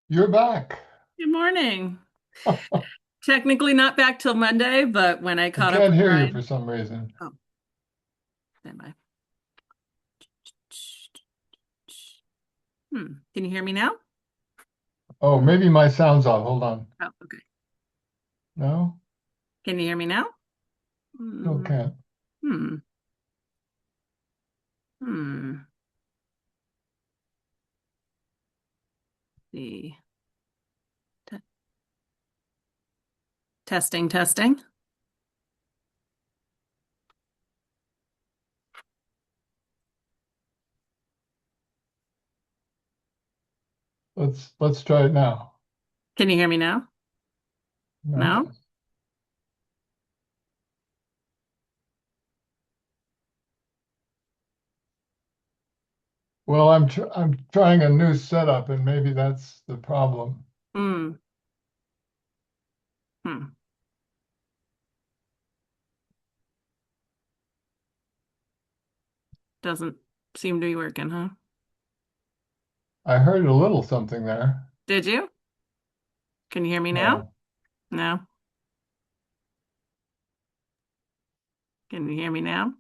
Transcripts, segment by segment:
You're back. Good morning. Technically not back till Monday, but when I I caught up can't with hear you for Brian. some reason. Oh, stand by. Can you hear me now? Oh, Hmm. maybe my sound's off. Hold on. Oh, okay. No? Can you hear me now? Still Hmm. can't. Hmm. Hmm. See. Te- testing, testing. Let's try it now. Can you hear me now? No? No? Well, I'm trying a new setup and maybe that's the problem. Hmm. Hmm. Doesn't seem to be working, huh? I heard a little something there. Did you? Can you hear me now? No. No. Can you hear me now?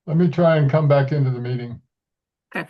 Let me try and come back into the meeting. Okay.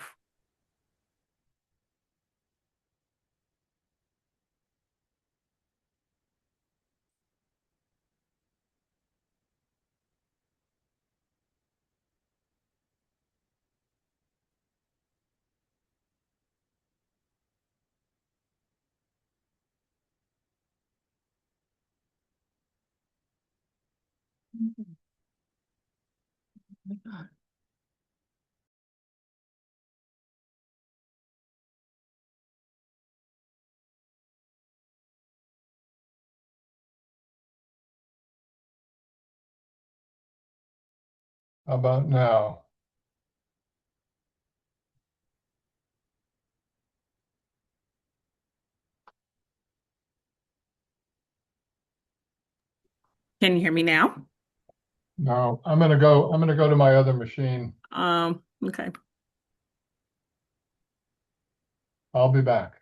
How about now? Can you hear me now? No. I'm gonna go to my other machine. Okay. I'll be back.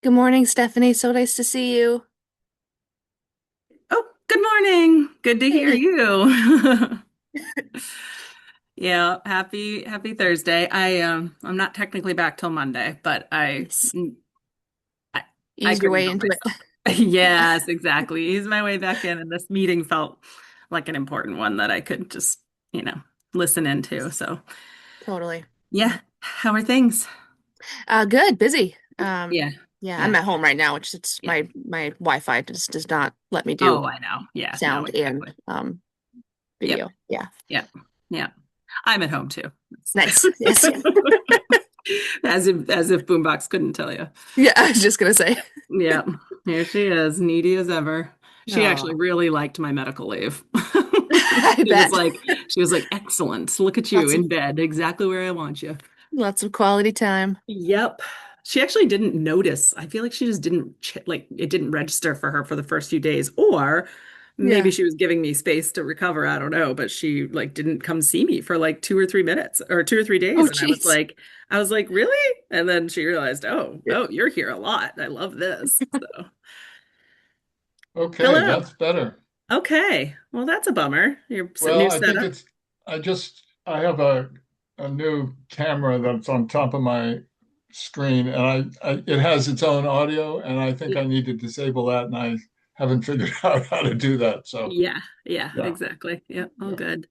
Good morning, Stephanie. So nice to see you. Oh, good morning. Good to hear Hey. you. Yeah, happy Thursday. I'm not technically back till Monday, but Nice. I, I Ease your couldn't way help into it. myself. Yes, exactly. Ease my way back in, and this meeting felt like an important one that I could just, you know, listen into. So, Totally. yeah, how are things? Good, busy. Yeah. Yeah, I'm Yeah. at home right now, which it's Yeah. my Wi-Fi just does not let me do Oh, I know. Yeah, no, sound and exactly. Yep. video. Yeah. Yep. Yeah. I'm at home too. Nice. Yes. As if Boombox couldn't tell you. Yeah, I was just gonna say. Yeah, here she is, needy as ever. She actually Oh, really liked my medical leave. I She was bet. like, she was like, excellent. Look at you Lots of in bed, exactly where I want you. lots of quality time. Yep. She actually didn't notice. I feel like she just didn't like it didn't register for her for the first few days, or maybe Yeah. she was giving me space to recover. I don't know, but she like didn't come see me for like 2 or 3 minutes or 2 or 3 days, Oh, and jeez. I was like, really? And then she realized, oh, Yeah. oh, you're here a lot. I love this. So, Okay, hello. that's better. Okay. Well, that's a bummer. Your Well, new I think setup. it's, I have a new camera that's on top of my screen and it has its own audio and I think I need to disable that and I haven't figured out how to do that. So Yeah. Yeah. yeah, Exactly. Yeah. All yeah. good.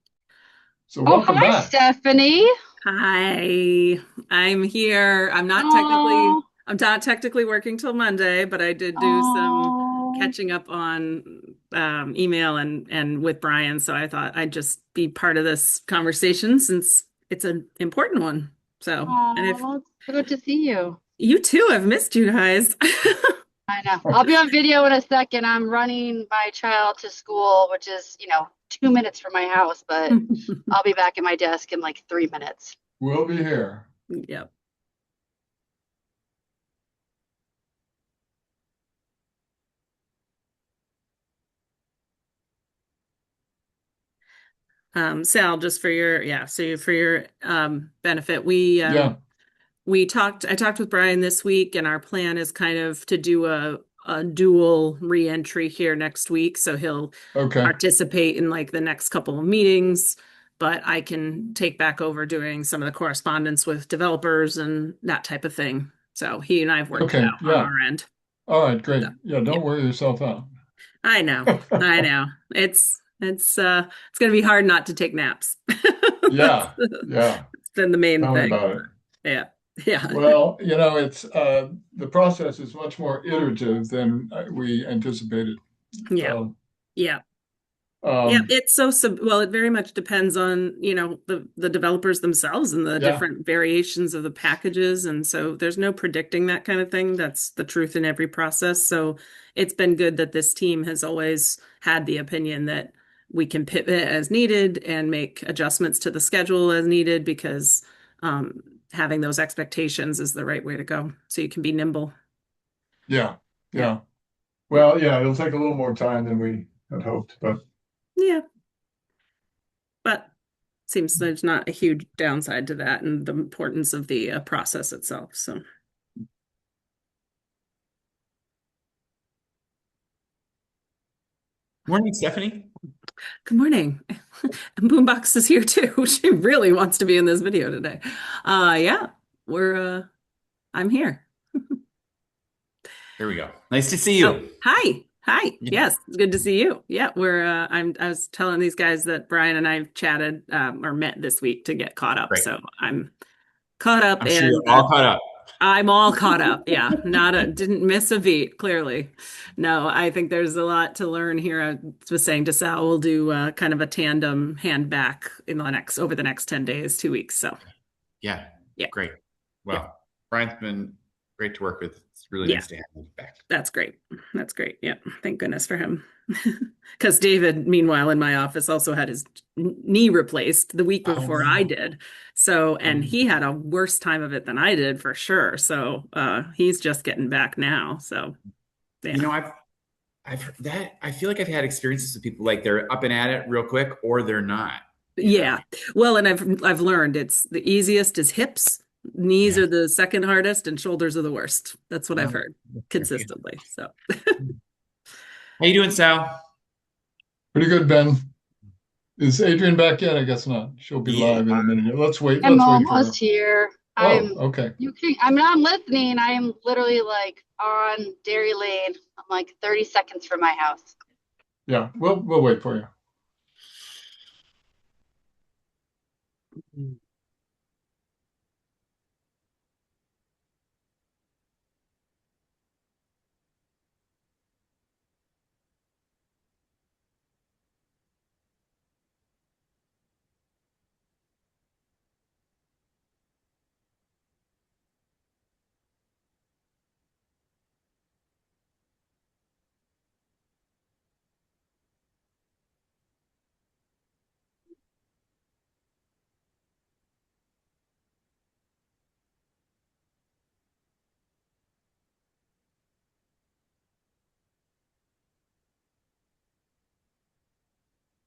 So Oh, welcome hi, back. Stephanie. Hi, I'm here. Oh, I'm not technically working till Monday, but I did do some oh, catching up on email and with Brian, so I thought I'd just be part of this conversation since it's an important one. So, and if oh, it's so good to see you. you too, I've missed you guys. I know. I'll be on video in a second. I'm running my child to school, which is, 2 minutes from my house, but I'll be back at my desk in like 3 minutes. We'll be here. Yep. Sal, just for your, so for your benefit, we I talked with Brian this week, and our plan is kind of to do a dual reentry here next week. So he'll Okay. participate in like the next couple of meetings, but I can take back over doing some of the correspondence with developers and that type of thing. So he and I have worked it Okay. out on Yeah. our end. All right. So, Great. Yeah. yeah, Don't wear yourself out. I know. I know. It's gonna be hard not to take naps. That's, Yeah. Yeah. it's been the main Tell me thing. about it. Yeah. Yeah. Well, it's the process is much more iterative than we anticipated. Yeah. So, Yeah. Yeah, um, it's so well, it very much depends on, the developers themselves and the yeah, different variations of the packages. And so there's no predicting that kind of thing. That's the truth in every process. So it's been good that this team has always had the opinion that we can pivot as needed and make adjustments to the schedule as needed, because having those expectations is the right way to go. So you can be nimble. yeah, Yeah. yeah. Yeah. Well, yeah, it'll take a little more time than we had hoped, but Yeah. But seems there's not a huge downside to that and the importance of the process itself. So, Morning, Stephanie. good morning. Boombox is here too. She really wants to be in this video today. Yeah, I'm here. There we go. Nice to see Oh, you. hi. Hi. Yeah. Yes, it's good to see you. Yeah, I was telling these guys that Brian and I've chatted or met this week to get caught up. Great. So I'm caught up I'm sure and you're all caught up. I'm all caught up. Yeah, didn't miss a beat, clearly. No, I think there's a lot to learn here. I was saying to Sal, we'll do kind of a tandem hand back over the next 10 days, 2 weeks. So, Yeah. yeah. Great. Yeah. Well, Brian's been great to work with. It's really Yeah. nice to have him back. That's great. That's great. Yeah. Thank goodness for him. Because David, meanwhile, in my office also had his knee replaced the week Oh, before no. I did. So, and he had a worse time of it than I did for sure. So, he's just getting back now. So, yeah. You know, I've heard that. I feel like I've had experiences with people like they're up and at it real quick or they're not. Yeah. Well, and I've learned it's the easiest is hips, knees Yeah. are the second hardest, and shoulders are the worst. That's what I've Oh, heard consistently. So, how you doing, Sal? pretty good, Ben. Is Adrian back yet? I guess not. She'll be Yeah. live in a minute. Let's wait. I'm Let's wait for her. almost here. Oh, okay. I'm not listening. I am literally like on Dairy Lane. I'm like 30 seconds from my house. Yeah, we'll wait for you.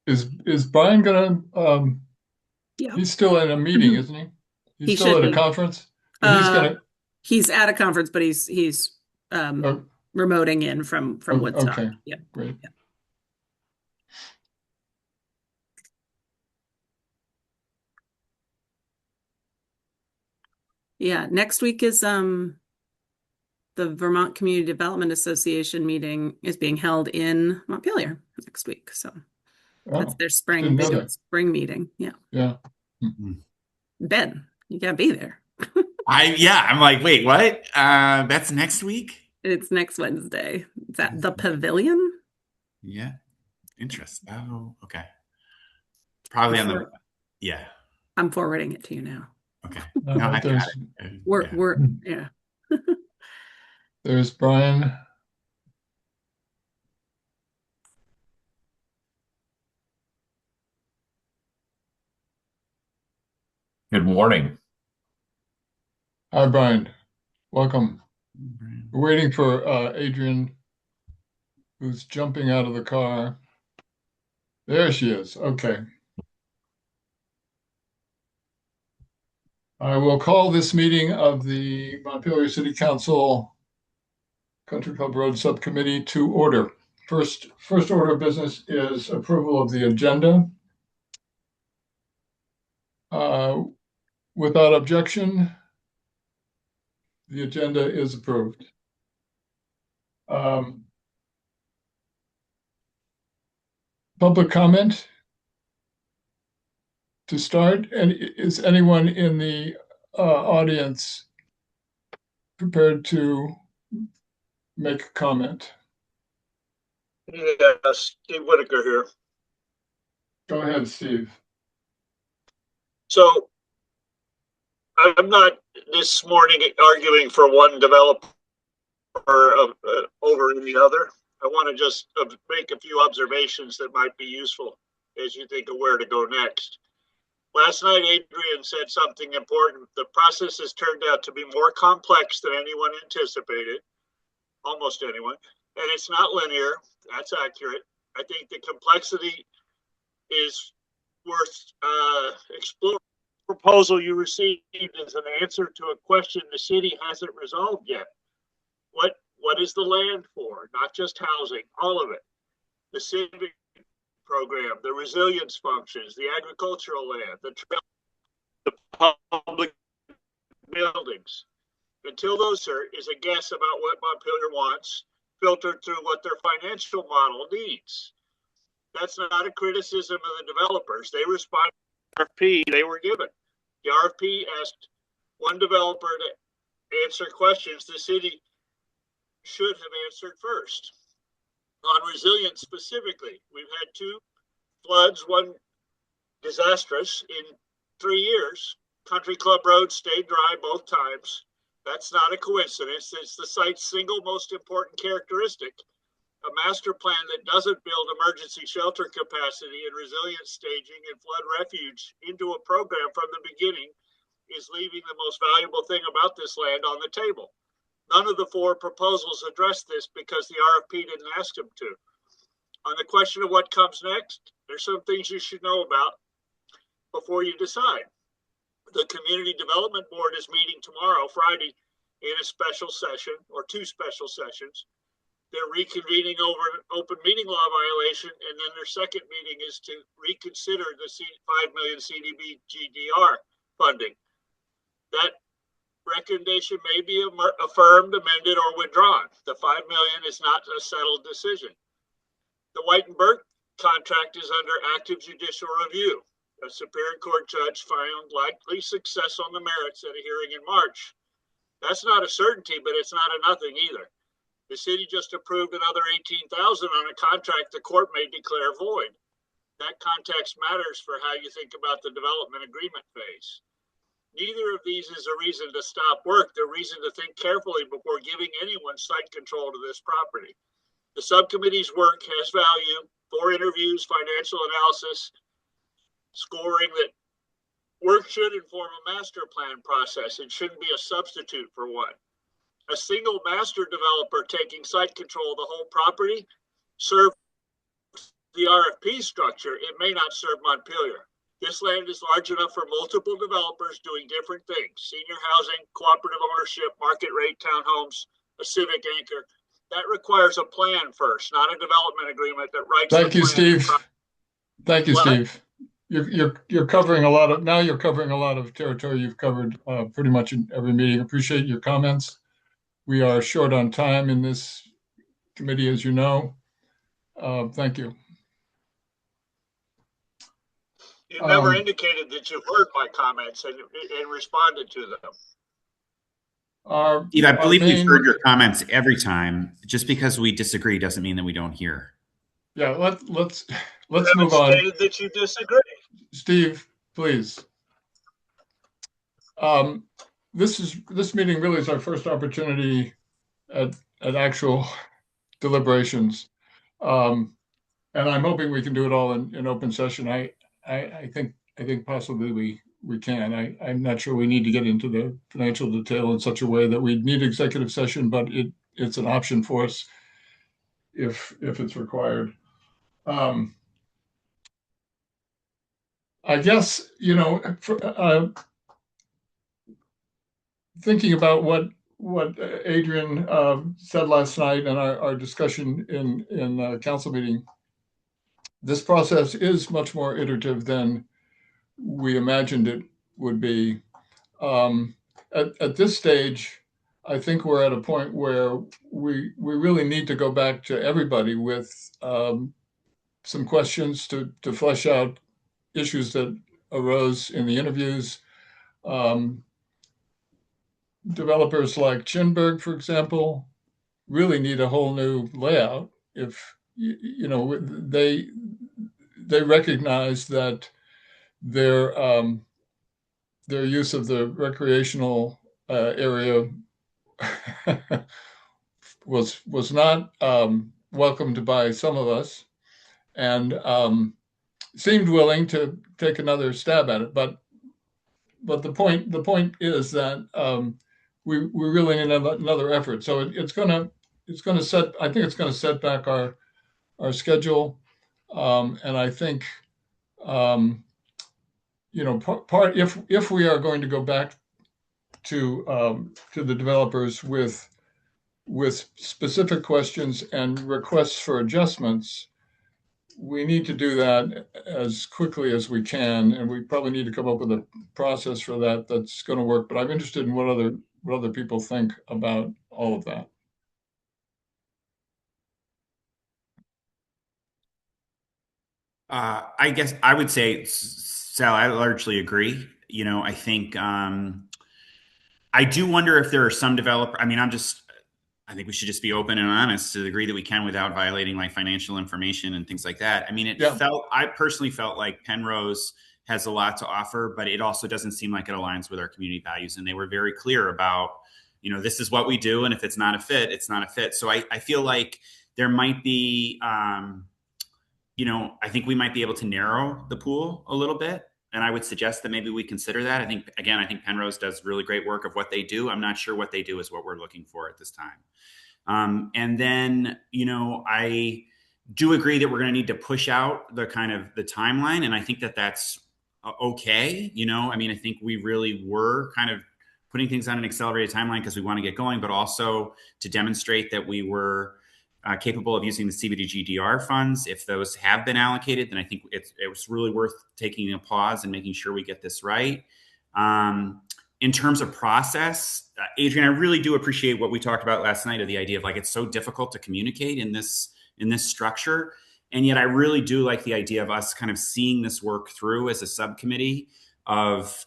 Is Brian gonna yeah, he's still in a meeting, isn't he? He's he still should at a be. conference? But he's gonna He's at a conference, but he's oh, remoting in from Woodstock. okay, Yeah. great. Yeah. Yeah. Next week is the Vermont Community Development Association meeting is being held in Montpelier next week. So that's Oh, their didn't know they do a that. spring meeting. Yeah. Yeah. Ben, you gotta be there. I'm like, wait, what? That's next week? It's next Wednesday. It's at the Pavilion. Yeah. Interesting. Oh, okay. It's probably on the yeah. I'm forwarding it to you now. Okay. No, No, I've got there's it. We're yeah. there's Brian. Good morning. Hi, Brian. Welcome. Yeah. We're waiting for Adrian, who's jumping out of the car. There she is. Okay. I will call this meeting of the Montpelier City Council Country Club Road Subcommittee to order. First order of business is approval of the agenda. Without objection, the agenda is approved. Public comment to start. And is anyone in the audience prepared to make a comment? Yes, Steve Whitaker here. Go ahead, Steve. So I'm not this morning arguing for one developer over any other. I want to just make a few observations that might be useful as you think of where to go next. Last night, Adrian said something important. The process has turned out to be more complex than anyone anticipated, almost anyone, and it's not linear. That's accurate. I think the complexity is worth exploring. The proposal you received is an answer to a question the city hasn't resolved yet. What is the land for? Not just housing, all of it. The civic program, the resilience functions, the agricultural land, the trail, the public buildings. Until those is a guess about what Montpelier wants, filtered through what their financial model needs. That's not a criticism of the developers. They responded to the RFP they were given. The RFP asked one developer to answer questions the city should have answered first. On resilience specifically, we've had two floods, one disastrous in 3 years. Country Club Road stayed dry both times. That's not a coincidence. It's the site's single most important characteristic. A master plan that doesn't build emergency shelter capacity and resilience staging and flood refuge into a program from the beginning is leaving the most valuable thing about this land on the table. None of the four proposals address this because the RFP didn't ask them to. On the question of what comes next, there's some things you should know about before you decide. The Community Development Board is meeting tomorrow, Friday, in a special session or two special sessions. They're reconvening over an open meeting law violation, and then their second meeting is to reconsider the 5 million CDB GDR funding. That recommendation may be affirmed, amended, or withdrawn. The 5 million is not a settled decision. The White and Burke contract is under active judicial review. A Superior Court judge found likely success on the merits at a hearing in March. That's not a certainty, but it's not a nothing either. The city just approved another $18,000 on a contract the court may declare void. That context matters for how you think about the development agreement phase. Neither of these is a reason to stop work. They're a reason to think carefully before giving anyone site control to this property. The subcommittee's work has value. 4 interviews, financial analysis, scoring. That work should inform a master plan process. It shouldn't be a substitute for one. A single master developer taking site control of the whole property serves the RFP structure. It may not serve Montpelier. This land is large enough for multiple developers doing different things: senior housing, cooperative ownership, market rate townhomes, a civic anchor. That requires a plan first, not a development agreement that writes. Thank you, Steve. Thank you, What? Steve. You're covering a lot of territory. You've covered pretty much in every meeting. Appreciate your comments. We are short on time in this committee, as you know. Thank you. You never indicated that you heard my comments and responded to them. Steve, I believe we've heard your comments every time. Just because we disagree doesn't mean that we don't hear. Yeah, let's move on. Stated that you disagree. Steve, please. This meeting really is our first opportunity at actual deliberations, and I'm hoping we can do it all in open session. I think possibly we can. I'm not sure we need to get into the financial detail in such a way that we need executive session, but it's an option for us if it's required. I guess, thinking about what Adrian said last night and our discussion in council meeting, this process is much more iterative than we imagined it would be. Um, at this stage, I think we're at a point where we really need to go back to everybody with some questions to flesh out issues that arose in the interviews. Um, Developers like Chinberg, for example, really need a whole new layout. If they recognize that their their use of the recreational area was not welcomed by some of us, and seemed willing to take another stab at it. But the point is that we really need another effort. So it's gonna set. I think it's gonna set back our schedule, and I think part if we are going to go back to the developers with specific questions and requests for adjustments, we need to do that as quickly as we can, and we probably need to come up with a process for that that's going to work. But I'm interested in what other people think about all of that. I guess I would say, Sal, I largely agree. I think I do wonder if there are some developer. I mean, I think we should just be open and honest to the degree that we can without violating like financial information and things like that. I mean, Yeah. I personally felt like Penrose has a lot to offer, but it also doesn't seem like it aligns with our community values. And they were very clear about, this is what we do. And if it's not a fit, it's not a fit. So I feel like there might be, I think we might be able to narrow the pool a little bit. And I would suggest that maybe we consider that. I think Penrose does really great work of what they do. I'm not sure what they do is what we're looking for at this time. And then, I do agree that we're going to need to push out the kind of the timeline. And I think that that's okay. I mean, I think we really were kind of putting things on an accelerated timeline because we want to get going, but also to demonstrate that we were capable of using the CBDGDR funds. If those have been allocated, then I think it was really worth taking a pause and making sure we get this right. In terms of process, Adrian, I really do appreciate what we talked about last night of the idea of like it's so difficult to communicate in this structure. And yet I really do like the idea of us kind of seeing this work through as a subcommittee of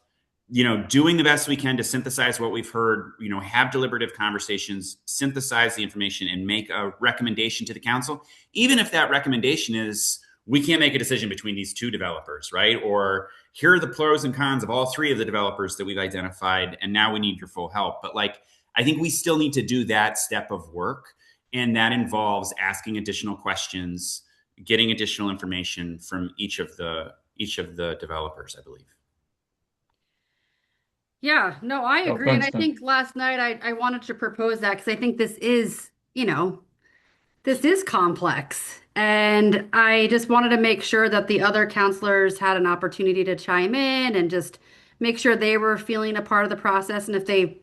doing the best we can to synthesize what we've heard, have deliberative conversations, synthesize the information, and make a recommendation to the council, even if that recommendation is we can't make a decision between these two developers, right? Or here are the pros and cons of all three of the developers that we've identified, and now we need your full help. But I think we still need to do that step of work, and that involves asking additional questions, getting additional information from each of the developers, I believe. Yeah, no, I Oh, agree. And thanks, I Tim. think last night I wanted to propose that because I think this is, this is complex. And I just wanted to make sure that the other counselors had an opportunity to chime in and just make sure they were feeling a part of the process. And if they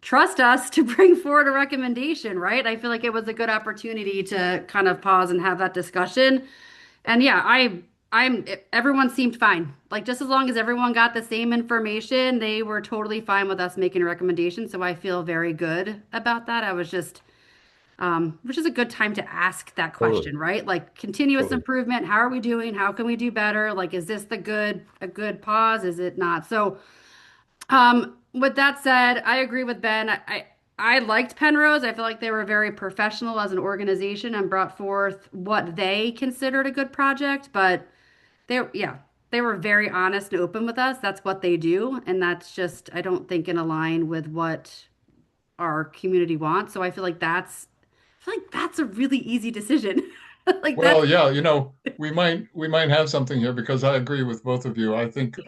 trust us to bring forward a recommendation, right? I feel like it was a good opportunity to kind of pause and have that discussion. And yeah, everyone seemed fine. Like just as long as everyone got the same information, they were totally fine with us making a recommendation. So I feel very good about that. I was just, which is a good time to ask that Totally. question, right? Like continuous Totally. improvement. How are we doing? How can we do better? Like, is this a good pause? Is it not? So, with that said, I agree with Ben. I liked Penrose. I feel like they were very professional as an organization and brought forth what they considered a good project, but they were very honest and open with us. That's what they do, and that's just I don't think in align with what our community wants. So I feel like that's a really easy decision. Like that's Well, yeah, we might have something here because I agree with both of you. I think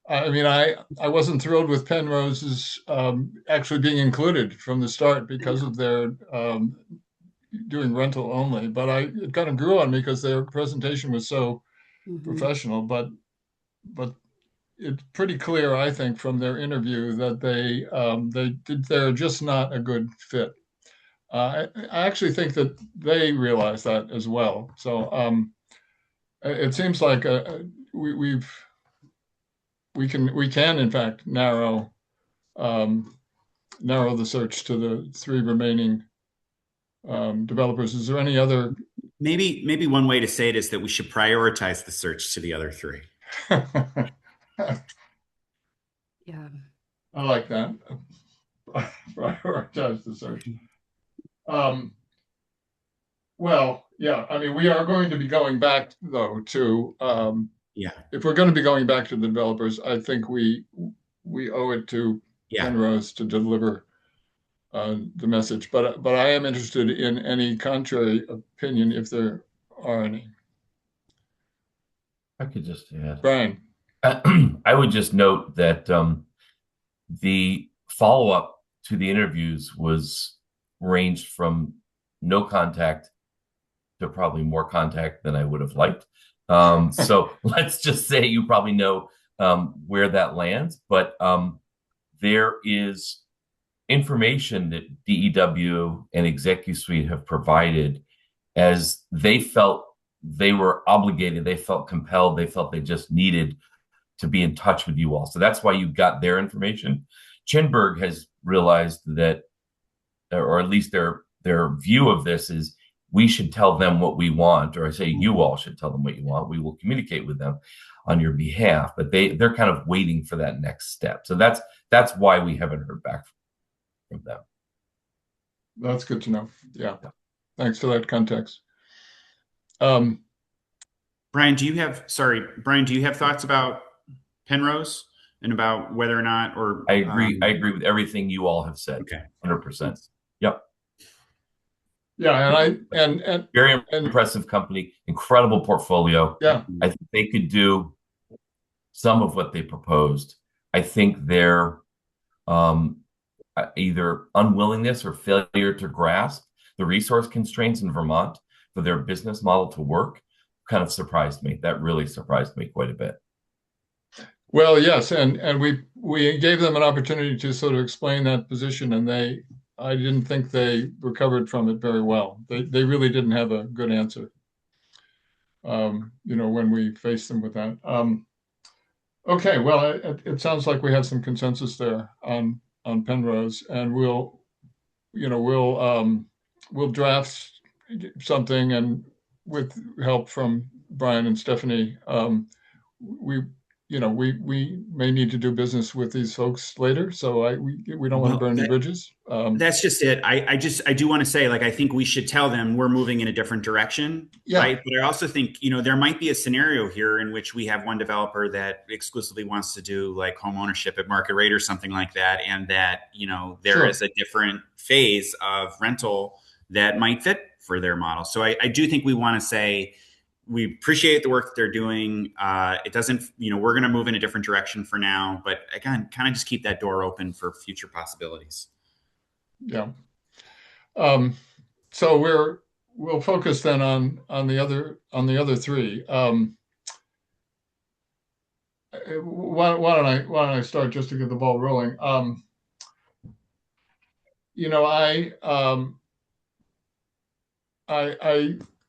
I mean, I wasn't thrilled with Penrose's actually being included from the start because of their doing rental only. But it kind of grew on me because their presentation was so Mhm. professional. But it's pretty clear, I think, from their interview that they're just not a good fit. I actually think that they realize that as well. So it seems like we can in fact um, narrow the search to the three remaining developers. Is there any other? Maybe one way to say it is that we should prioritize the search to the other three. Yeah. I like that. Prioritize the search. Well, yeah, I mean, we are going to be going back though to Yeah, if we're going to be going back to the developers, I think we owe it to yeah. Penrose to deliver the message. But I am interested in any contrary opinion if there are any. I could just add. Brian. I would just note that the follow-up to the interviews was ranged from no contact to probably more contact than I would have liked. So let's just say you probably know where that lands, but there is information that DEW and Executive Suite have provided as they felt they were obligated, they felt compelled, they felt they just needed to be in touch with you all. So that's why you got their information. Chinburg has realized that, or at least their view of this is, we should tell them what we want, or I say you all should tell them what you want. We will communicate with them on your behalf, but they're kind of waiting for that next step. So that's why we haven't heard back from them. That's good to know. Yeah. Thanks for that context. Brian, do you have thoughts about Penrose and about whether or not, or I agree with everything you all have said. Okay. 100%. Yep. Yeah, and very impressive company, incredible portfolio. Yeah. I think they could do some of what they proposed. I think their either unwillingness or failure to grasp the resource constraints in Vermont for their business model to work kind of surprised me. That really surprised me quite a bit. Well, yes, and we gave them an opportunity to sort of explain that position, and I didn't think they recovered from it very well. They really didn't have a good answer. When we faced them with that. Okay, well, it sounds like we have some consensus there on Penrose, and we'll draft something, and with help from Brian and Stephanie, we may need to do business with these folks later. So we don't want to burn any bridges. That's just it. I do want to say, like, I think we should tell them we're moving in a different direction. Yeah. Right. But I also think, there might be a scenario here in which we have one developer that exclusively wants to do like home ownership at market rate or something like that. And that, there Sure. is a different phase of rental that might fit for their model. So I do think we want to say, we appreciate the work that they're doing. It doesn't, we're going to move in a different direction for now, but again, kind of just keep that door open for future possibilities. Yeah. So we'll focus then on the other three. Why don't I start just to get the ball rolling?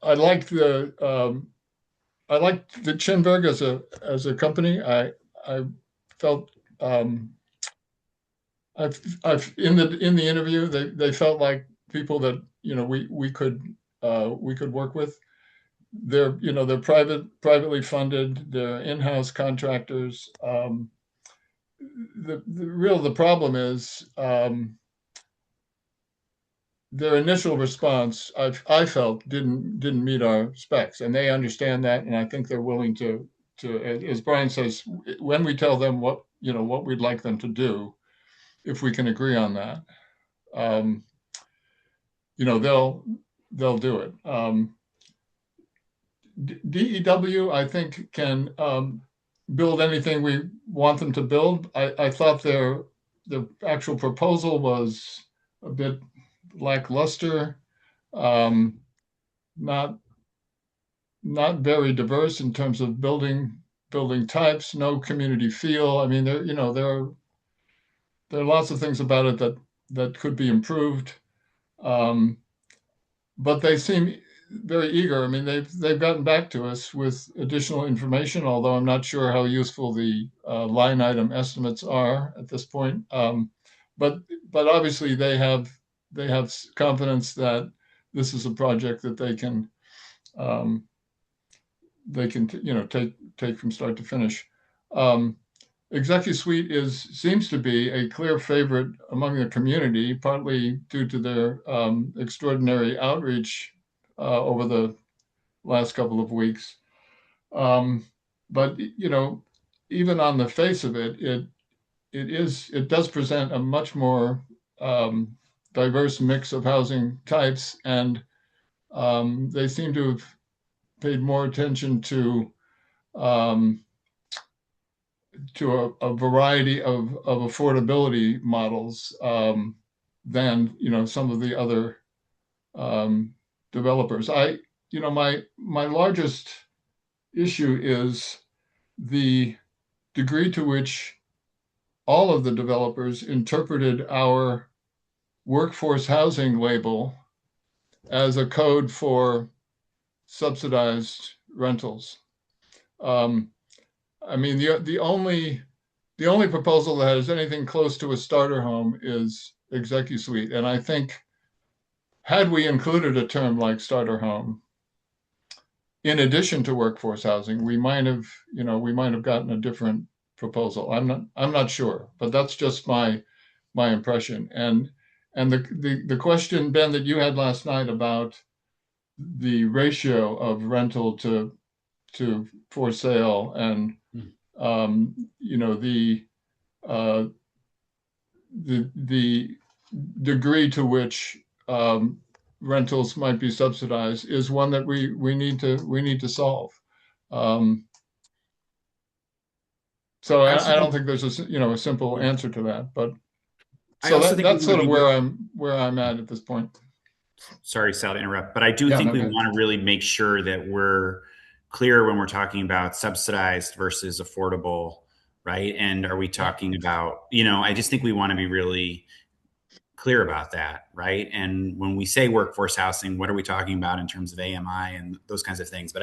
I liked the Chinburg as a company. I felt I've in the interview they felt like people that we could work with. They're privately funded. They're in-house contractors. The problem is their initial response, I felt, didn't meet our specs, and they understand that, and I think they're willing to, as Brian says, when we tell them what we'd like them to do, if we can agree on that, they'll do it. DEW, I think, can build anything we want them to build. I thought the actual proposal was a bit lackluster, not very diverse in terms of building building types, no community feel. I mean, there are lots of things about it that could be improved. But they seem very eager. I mean, they've gotten back to us with additional information, although I'm not sure how useful the line item estimates are at this point. But obviously they have confidence that this is a project that um, they can take from start to finish. Um, ExecuSuite seems to be a clear favorite among the community, partly due to their extraordinary outreach over the last couple of weeks. But even on the face of it, it does present a much more diverse mix of housing types, and they seem to have paid more attention um, to a variety of affordability models than some of the other developers. My largest issue is the degree to which all of the developers interpreted our workforce housing label as a code for subsidized rentals. I mean, the only proposal that has anything close to a starter home is ExecuSuite, and I think had we included a term like starter home in addition to workforce housing, we might have gotten a different proposal. I'm not sure, but that's just my impression. And the question, Ben, that you had last night about the ratio of rental to for sale, and uh, the degree to which rentals might be subsidized is one that we need to solve. So I don't think there's a simple answer to that, but so that's sort of where I'm at this point. Sorry, Sal, to interrupt, but I do Yeah, think no, we go ahead. want to really make sure that we're clear when we're talking about subsidized versus affordable, right? And are we talking about, I just think we want to be really clear about that, right? And when we say workforce housing, what are we talking about in terms of AMI and those kinds of things? But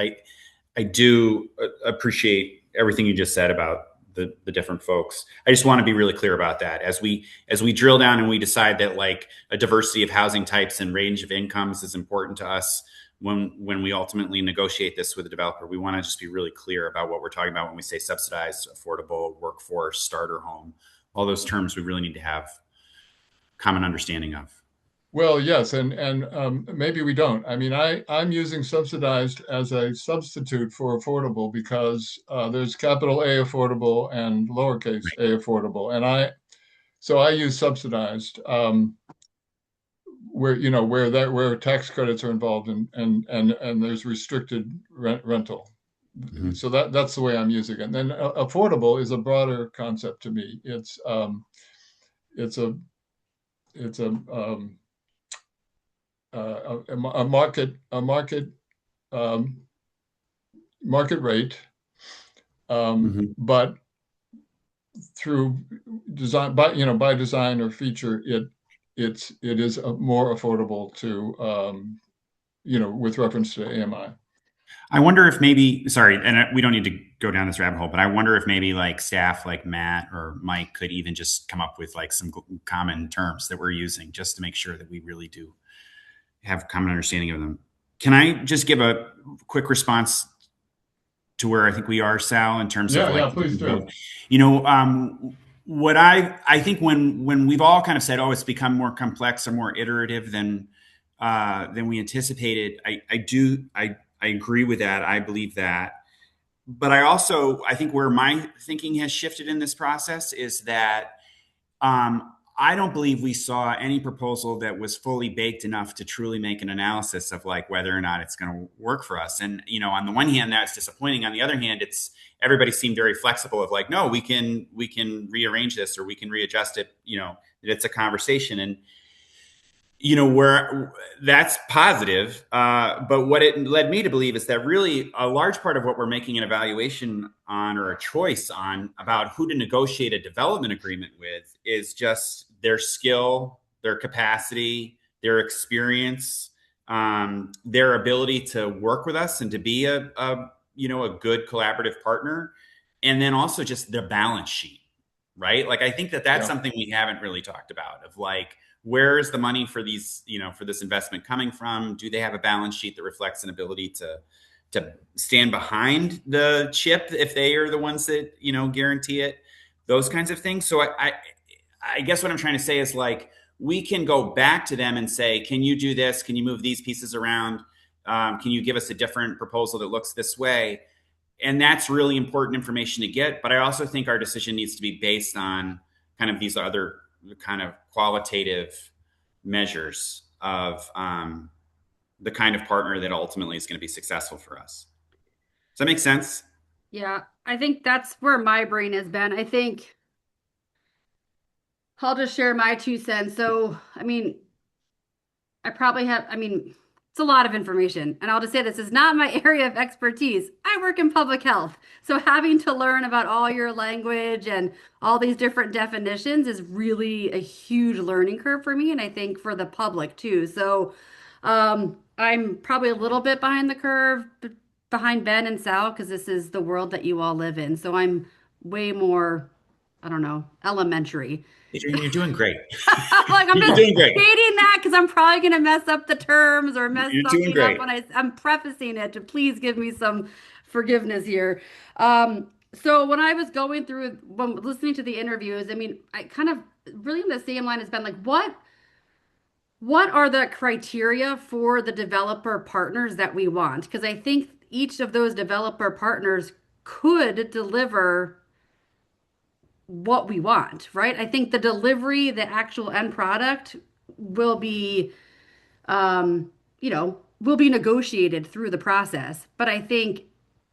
I do appreciate everything you just said about the different folks. I just want to be really clear about that as we drill down and we decide that like a diversity of housing types and range of incomes is important to us. When we ultimately negotiate this with the developer, we want to just be really clear about what we're talking about when we say subsidized, affordable, workforce, starter home. All those terms we really need to have common understanding of. Well, yes, and maybe we don't. I mean, I'm using subsidized as a substitute for affordable because there's capital A affordable and lowercase a affordable, and I use subsidized where tax credits are involved and there's restricted rental. Mm-hmm. So that's the way I'm using it. And then affordable is a broader concept to me. It's a market rate, but through design by design or feature, it is more affordable to with reference to AMI. I wonder if maybe, sorry, and we don't need to go down this rabbit hole, but I wonder if maybe like staff like Matt or Mike could even just come up with like some common terms that we're using just to make sure that we really do have common understanding of them. Can I just give a quick response to where I think we are, Sal, in terms of like, yeah, please do. What I think when we've all kind of said, oh, it's become more complex or more iterative than we anticipated. I agree with that. I believe that. But I think where my thinking has shifted in this process is that I don't believe we saw any proposal that was fully baked enough to truly make an analysis of like whether or not it's going to work for us. And, on the one hand, that's disappointing. On the other hand, everybody seemed very flexible of like, no, we can rearrange this or we can readjust it, that it's a conversation. And where that's positive. But what it led me to believe is that really a large part of what we're making an evaluation on or a choice on about who to negotiate a development agreement with is just their skill, their capacity, their experience, their ability to work with us and to be a good collaborative partner. And then also just their balance sheet, right? Like, I think that that's Yeah. something we haven't really talked about of like, where is the money for these, for this investment coming from? Do they have a balance sheet that reflects an ability to stand behind the chip if they are the ones that, guarantee it? Those kinds of things. So I guess what I'm trying to say is like, we can go back to them and say, can you do this? Can you move these pieces around? Can you give us a different proposal that looks this way? And that's really important information to get. But I also think our decision needs to be based on kind of these other kind of qualitative measures of the kind of partner that ultimately is going to be successful for us. Does that make sense? Yeah, I think that's where my brain has been. I think I'll just share my 2 cents. So, I mean, it's a lot of information. And I'll just say this is not my area of expertise. I work in public health. So having to learn about all your language and all these different definitions is really a huge learning curve for me. And I think for the public too. So I'm probably a little bit behind the curve, behind Ben and Sal, because this is the world that you all live in. So I'm way more, I don't know, elementary. Adrian, you're doing great. Like I'm You're just doing great. stating that because I'm probably gonna mess up the terms or mess You're doing something up great. when I'm prefacing it. To please give me some forgiveness here. So when I was going through when listening to the interviews, I mean, I kind of really in the same line has been like, what are the criteria for the developer partners that we want? Because I think each of those developer partners could deliver what we want, right? I think the delivery, the actual end product will be, will be negotiated through the process. But I think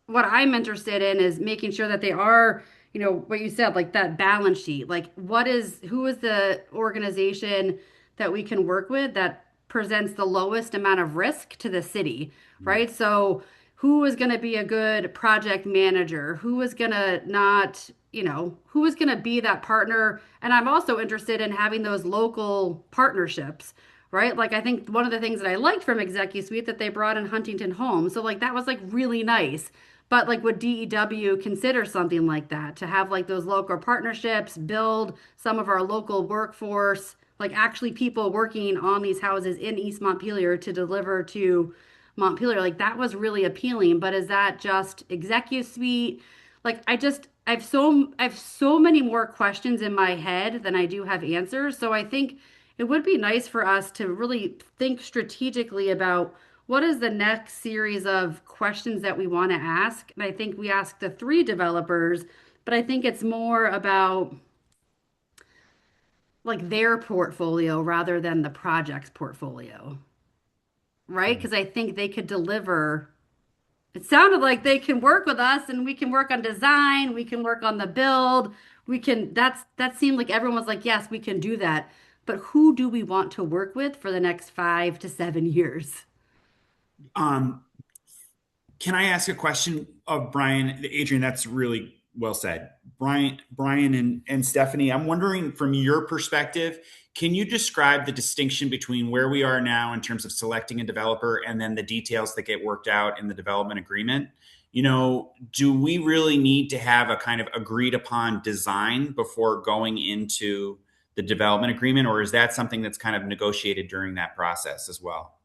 what I'm interested in is making sure that they are, what you said, like that balance sheet. Like, who is the organization that we can work with that presents the lowest amount of risk to the city, right? So, who is going to be a good project manager? Who is going to not, who is going to be that partner? And I'm also interested in having those local partnerships, right? Like I think one of the things that I liked from Executive Suite that they brought in Huntington Home. So like that was like really nice. But like would DEW consider something like that to have like those local partnerships, build some of our local workforce, like actually people working on these houses in East Montpelier to deliver to Montpelier? Like that was really appealing. But is that just Executive Suite? Like I have so many more questions in my head than I do have answers. So I think it would be nice for us to really think strategically about what is the next series of questions that we want to ask. And I think we asked the three developers, but I think it's more about like their portfolio rather than the project's portfolio, right? Because I think they could deliver. It sounded like they can work with us and we can work on design, we can work on the build. That seemed like everyone's like, yes, we can do that. But who do we want to work with for the next 5 to 7 years? Um, can I ask a question of Brian? Adrian, that's really well said. Brian and Stephanie, I'm wondering from your perspective, can you describe the distinction between where we are now in terms of selecting a developer and then the details that get worked out in the development agreement? Do we really need to have a kind of agreed upon design before going into the development agreement, or is that something that's kind of negotiated during that process as well?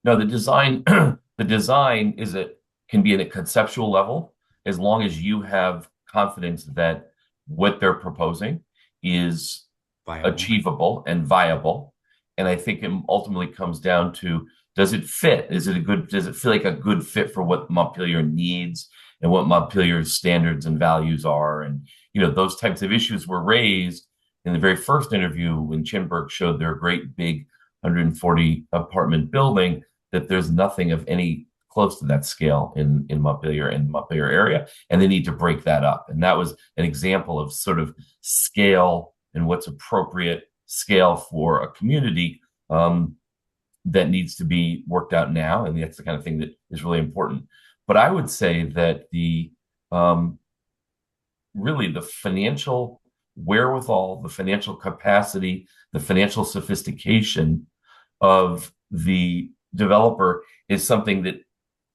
No, the design the design can be at a conceptual level as long as you have confidence that what they're proposing is Viable. achievable and viable. And I think it ultimately comes down to, does it fit? Does it feel like a good fit for what Montpelier needs and what Montpelier's standards and values are? And, those types of issues were raised in the very first interview when Chinburg showed their great big 140 apartment building, that there's nothing of any close to that scale in Montpelier and the Montpelier area. And they need to break that up. And that was an example of sort of scale and what's appropriate scale for a community that needs to be worked out now, and that's the kind of thing that is really important. But I would say that the really the financial wherewithal, the financial capacity, the financial sophistication of the developer is something that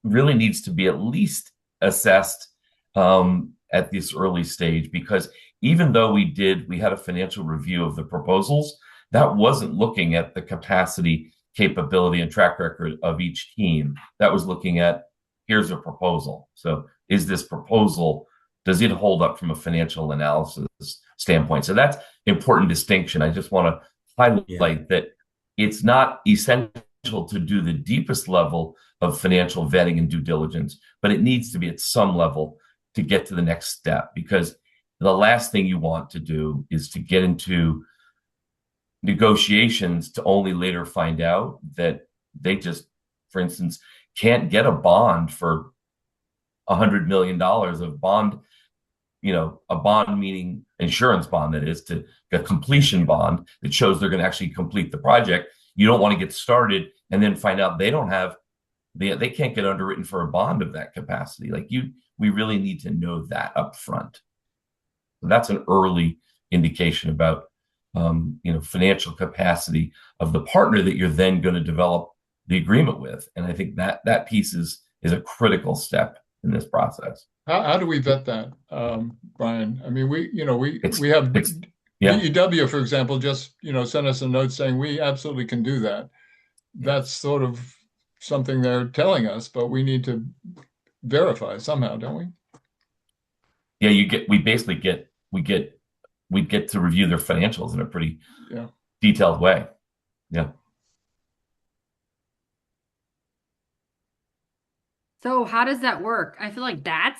really needs to be at least assessed at this early stage, because even though we had a financial review of the proposals, that wasn't looking at the capacity, capability, and track record of each team. That was looking at, here's a proposal. So is this proposal, does it hold up from a financial analysis standpoint? So that's important distinction. I just want to highlight that it's not essential to do the deepest level of financial vetting and due diligence, but it needs to be at some level to get to the next step, because the last thing you want to do is to get into negotiations to only later find out that they just, for instance, can't get a bond for $100 million of bond, a bond meaning insurance bond, that is, to a completion bond that shows they're going to actually complete the project. You don't want to get started and then find out they can't get underwritten for a bond of that capacity. We really need to know that up front. So that's an early indication about financial capacity of the partner that you're then going to develop the agreement with. And I think that piece is a critical step in this process. How do we vet that, Brian? I mean, we have DEW, for example, just sent us a note saying we absolutely can do that. That's sort of something they're telling us, but we need to verify somehow, don't we? Yeah, we get to review their financials in a pretty detailed way. Yeah. So how does that work? I feel like that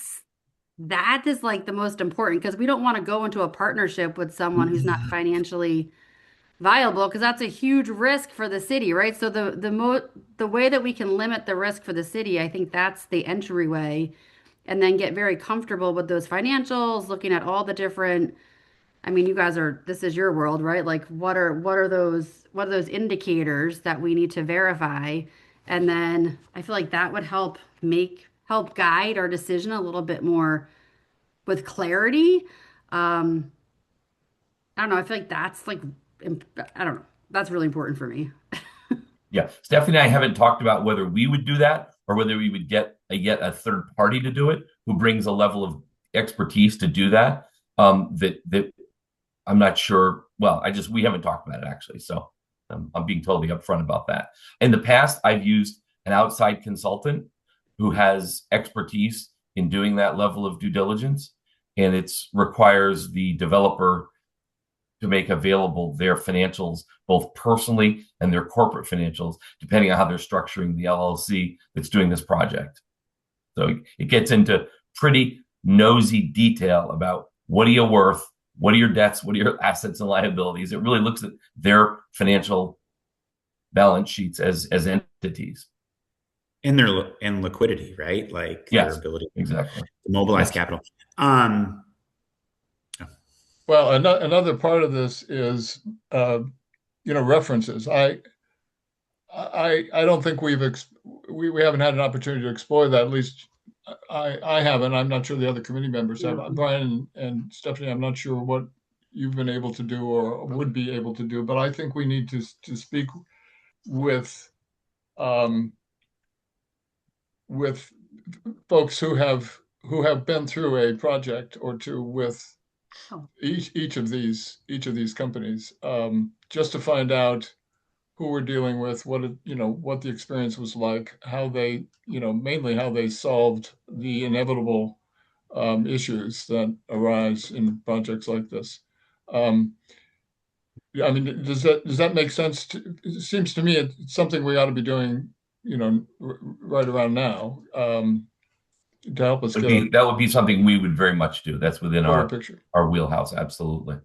is like the most important, because we don't want to go into a partnership with someone who's not financially viable, because that's a huge risk for the city, right? So the way that we can limit the risk for the city, I think that's the entryway, and then get very comfortable with those financials, looking at all the different, I mean, this is your world, right? Like what are those indicators that we need to verify? And then I feel like that would help guide our decision a little bit more with clarity. I don't know. I feel like that's I don't know. That's really important for me. Yeah. Stephanie and I haven't talked about whether we would do that or whether we would get yet a third party to do it who brings a level of expertise to do that. That I'm not sure. Well, we haven't talked about it actually. So I'm being totally upfront about that. In the past, I've used an outside consultant who has expertise in doing that level of due diligence, and it requires the developer to make available their financials, both personally and their corporate financials, depending on how they're structuring the LLC that's doing this project. So it gets into pretty nosy detail about what are you worth, what are your debts, what are your assets and liabilities. It really looks at their financial balance sheets as entities. And liquidity, right? Like their ability exactly to mobilize capital. Well, another part of this is, references. I don't think we haven't had an opportunity to explore that. At least I haven't. I'm not sure the other committee members have. Brian and Stephanie, I'm not sure what you've been able to do or would be able to do, but I think we need to speak with folks who have been through a project or two with each of these companies, just to find out who we're dealing with, what the experience was like, how they, mainly how they solved the inevitable issues that arise in projects like this. I mean, does that make sense? It seems to me it's something we ought to be doing, right around now, to help us that would be something we would very much do. That's within our picture, our wheelhouse. Absolutely.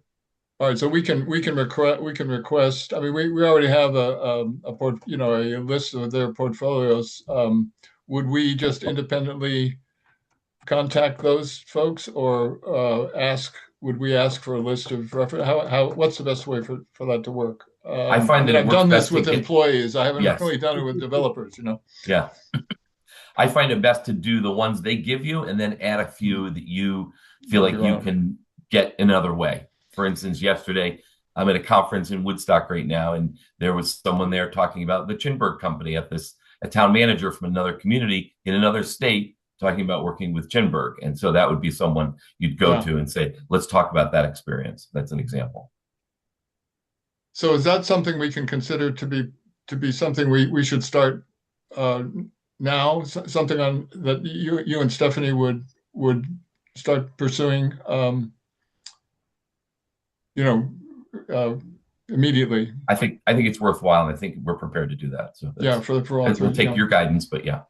All right, so we can request. I mean, we already have a list of their portfolios. Would we just independently contact those folks or ask would we ask for a list of reference? What's the best way for that to work? I find that it I've works done this best to with get, employees. I haven't yes, really done it with developers, yeah. I find it best to do the ones they give you and then add a few that you feel like you can get another way. For instance, yesterday, I'm at a conference in Woodstock right now, and there was someone there talking about the Chinburg company a town manager from another community in another state talking about working with Chinburg. And so that would be someone you'd go to and say, let's talk about that experience. That's an example. So is that something we can consider to be something we should start now? Something on that you and Stephanie would start pursuing, immediately. I think it's worthwhile, and I think we're prepared to do that. So yeah, for all three. We'll take your guidance, but yeah.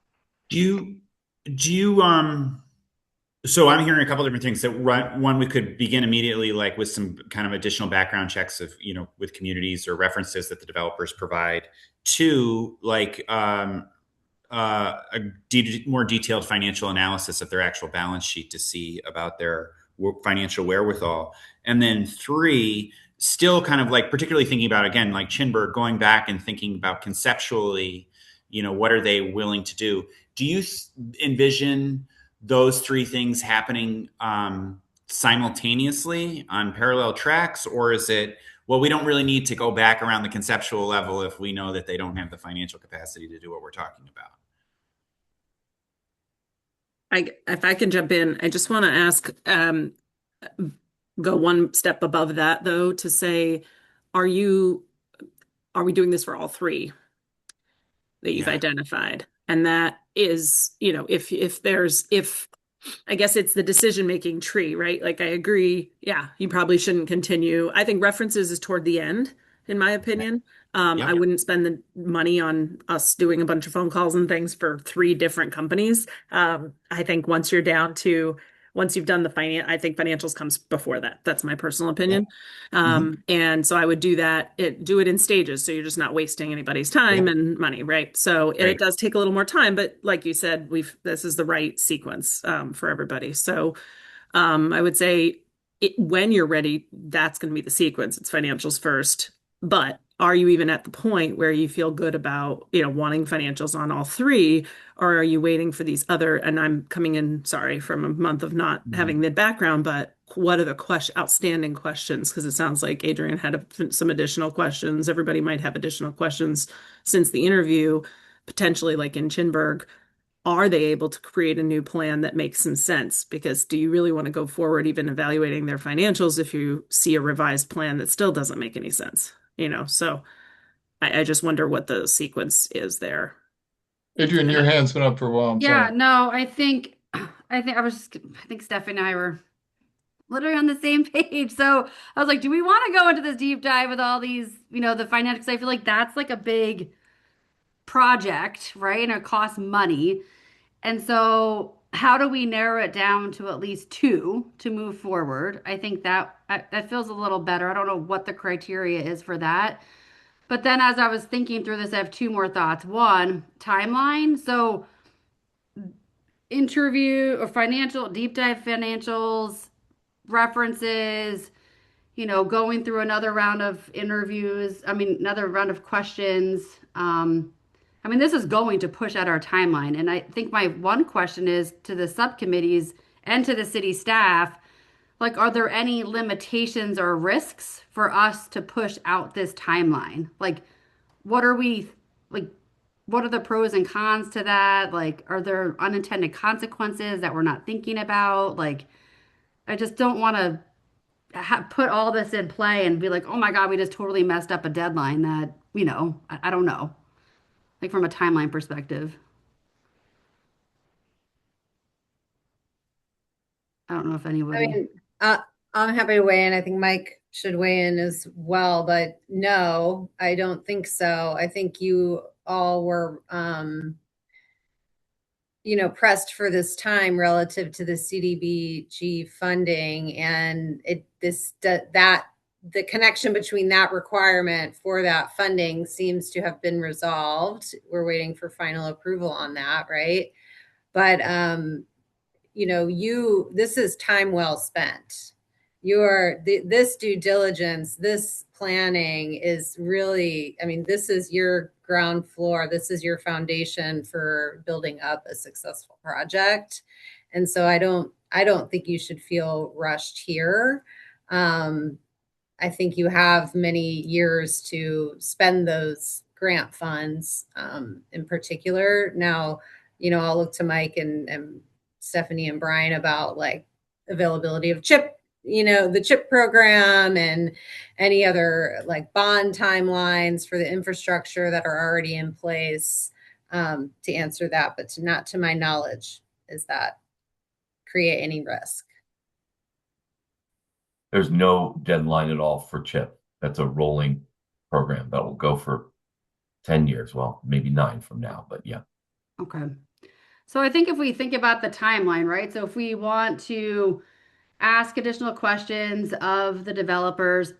Do you so I'm hearing a couple different things. That one, we could begin immediately, like with some kind of additional background checks of, with communities or references that the developers provide. Two, like a more detailed financial analysis of their actual balance sheet to see about their financial wherewithal. And then three, still kind of like particularly thinking about, again, like Chinburg, going back and thinking about conceptually, what are they willing to do? Do you envision those three things happening simultaneously on parallel tracks? Or is it, well, we don't really need to go back around the conceptual level if we know that they don't have the financial capacity to do what we're talking about? If I can jump in, I just want to ask, go one step above that though, to say, are we doing this for all three that you've identified? And that is, if I guess it's the decision-making tree, right? Like I agree, yeah, you probably shouldn't continue. I think references is toward the end, in my opinion. I wouldn't spend the money on us doing a bunch of phone calls and things for three different companies. I think once you've done I think financials comes before that. That's my personal opinion. And so I would do it in stages. So you're just not wasting anybody's time and money, right? So it does take a little more time, but like you said, this is the right sequence for everybody. So I would say when you're ready, that's going to be the sequence. It's financials first. But are you even at the point where you feel good about, wanting financials on all three, or are you waiting for these other, and I'm coming in, sorry, from a month of not having the background, but what are the outstanding questions? Because it sounds like Adrian had some additional questions. Everybody might have additional questions since the interview, potentially like in Chinburg. Are they able to create a new plan that makes some sense? Because do you really want to go forward even evaluating their financials if you see a revised plan that still doesn't make any sense? So I just wonder what the sequence is there. Adrian, your hand's been up for a while. I'm sorry. No, I think Stephanie and I were literally on the same page. So I was like, do we want to go into this deep dive with all these, the finance? Because I feel like that's like a big project, right? And it costs money. And so how do we narrow it down to at least two to move forward? I think that feels a little better. I don't know what the criteria is for that. But then as I was thinking through this, I have two more thoughts. One, timeline. So interview or deep dive financials, references, going through another round of interviews, another round of questions. This is going to push out our timeline. And I think my one question is to the subcommittees and to the city staff, like, are there any limitations or risks for us to push out this timeline? Like, what are the pros and cons to that? Like, are there unintended consequences that we're not thinking about? Like, I just don't want to put all this in play and be like, oh my God, we just totally messed up a deadline that, I don't know, like from a timeline perspective. I don't know if anybody. I'm happy to weigh in. I think Mike should weigh in as well, but no, I don't think so. I think you all were, pressed for this time relative to the CDBG funding, and the connection between that requirement for that funding seems to have been resolved. We're waiting for final approval on that, right? But this is time well spent. this due diligence, this planning is really, I mean, this is your ground floor. This is your foundation for building up a successful project. And so I don't think you should feel rushed here. I think you have many years to spend those grant funds, in particular. Now, I'll look to Mike and Stephanie and Brian about like availability of chip, the chip program and any other like bond timelines for the infrastructure that are already in place, to answer that. But not to my knowledge, is that create any risk. There's no deadline at all for CHIP. That's a rolling program that will go for 10 years. Well, maybe 9 from now, but yeah. Okay. So I think if we think about the timeline, right? So if we want to ask additional questions of the developers,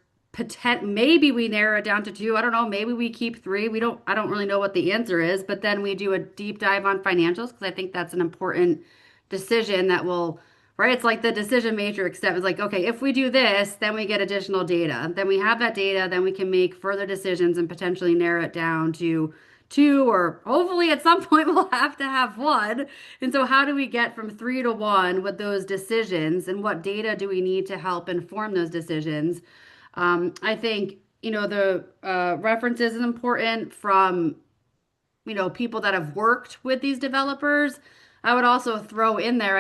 maybe we narrow it down to 2. I don't know. Maybe we keep 3. I don't really know what the answer is, but then we do a deep dive on financials because I think that's an important decision that will, right? It's like the decision matrix step is like, okay, if we do this, then we get additional data. Then we have that data, then we can make further decisions and potentially narrow it down to 2, or hopefully at some point we'll have to have 1. And so how do we get from 3 to 1 with those decisions, and what data do we need to help inform those decisions? I think, the references is important from, people that have worked with these developers. I would also throw in there,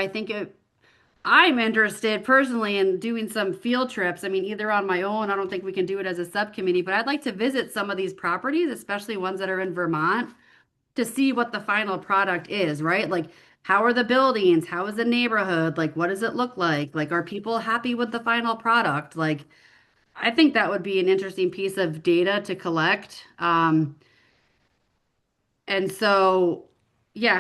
I'm interested personally in doing some field trips. I mean, either on my own, I don't think we can do it as a subcommittee, but I'd like to visit some of these properties, especially ones that are in Vermont, to see what the final product is, right? Like, how are the buildings? How is the neighborhood? Like, what does it look like? Like, are people happy with the final product? Like, I think that would be an interesting piece of data to collect. And so, yeah,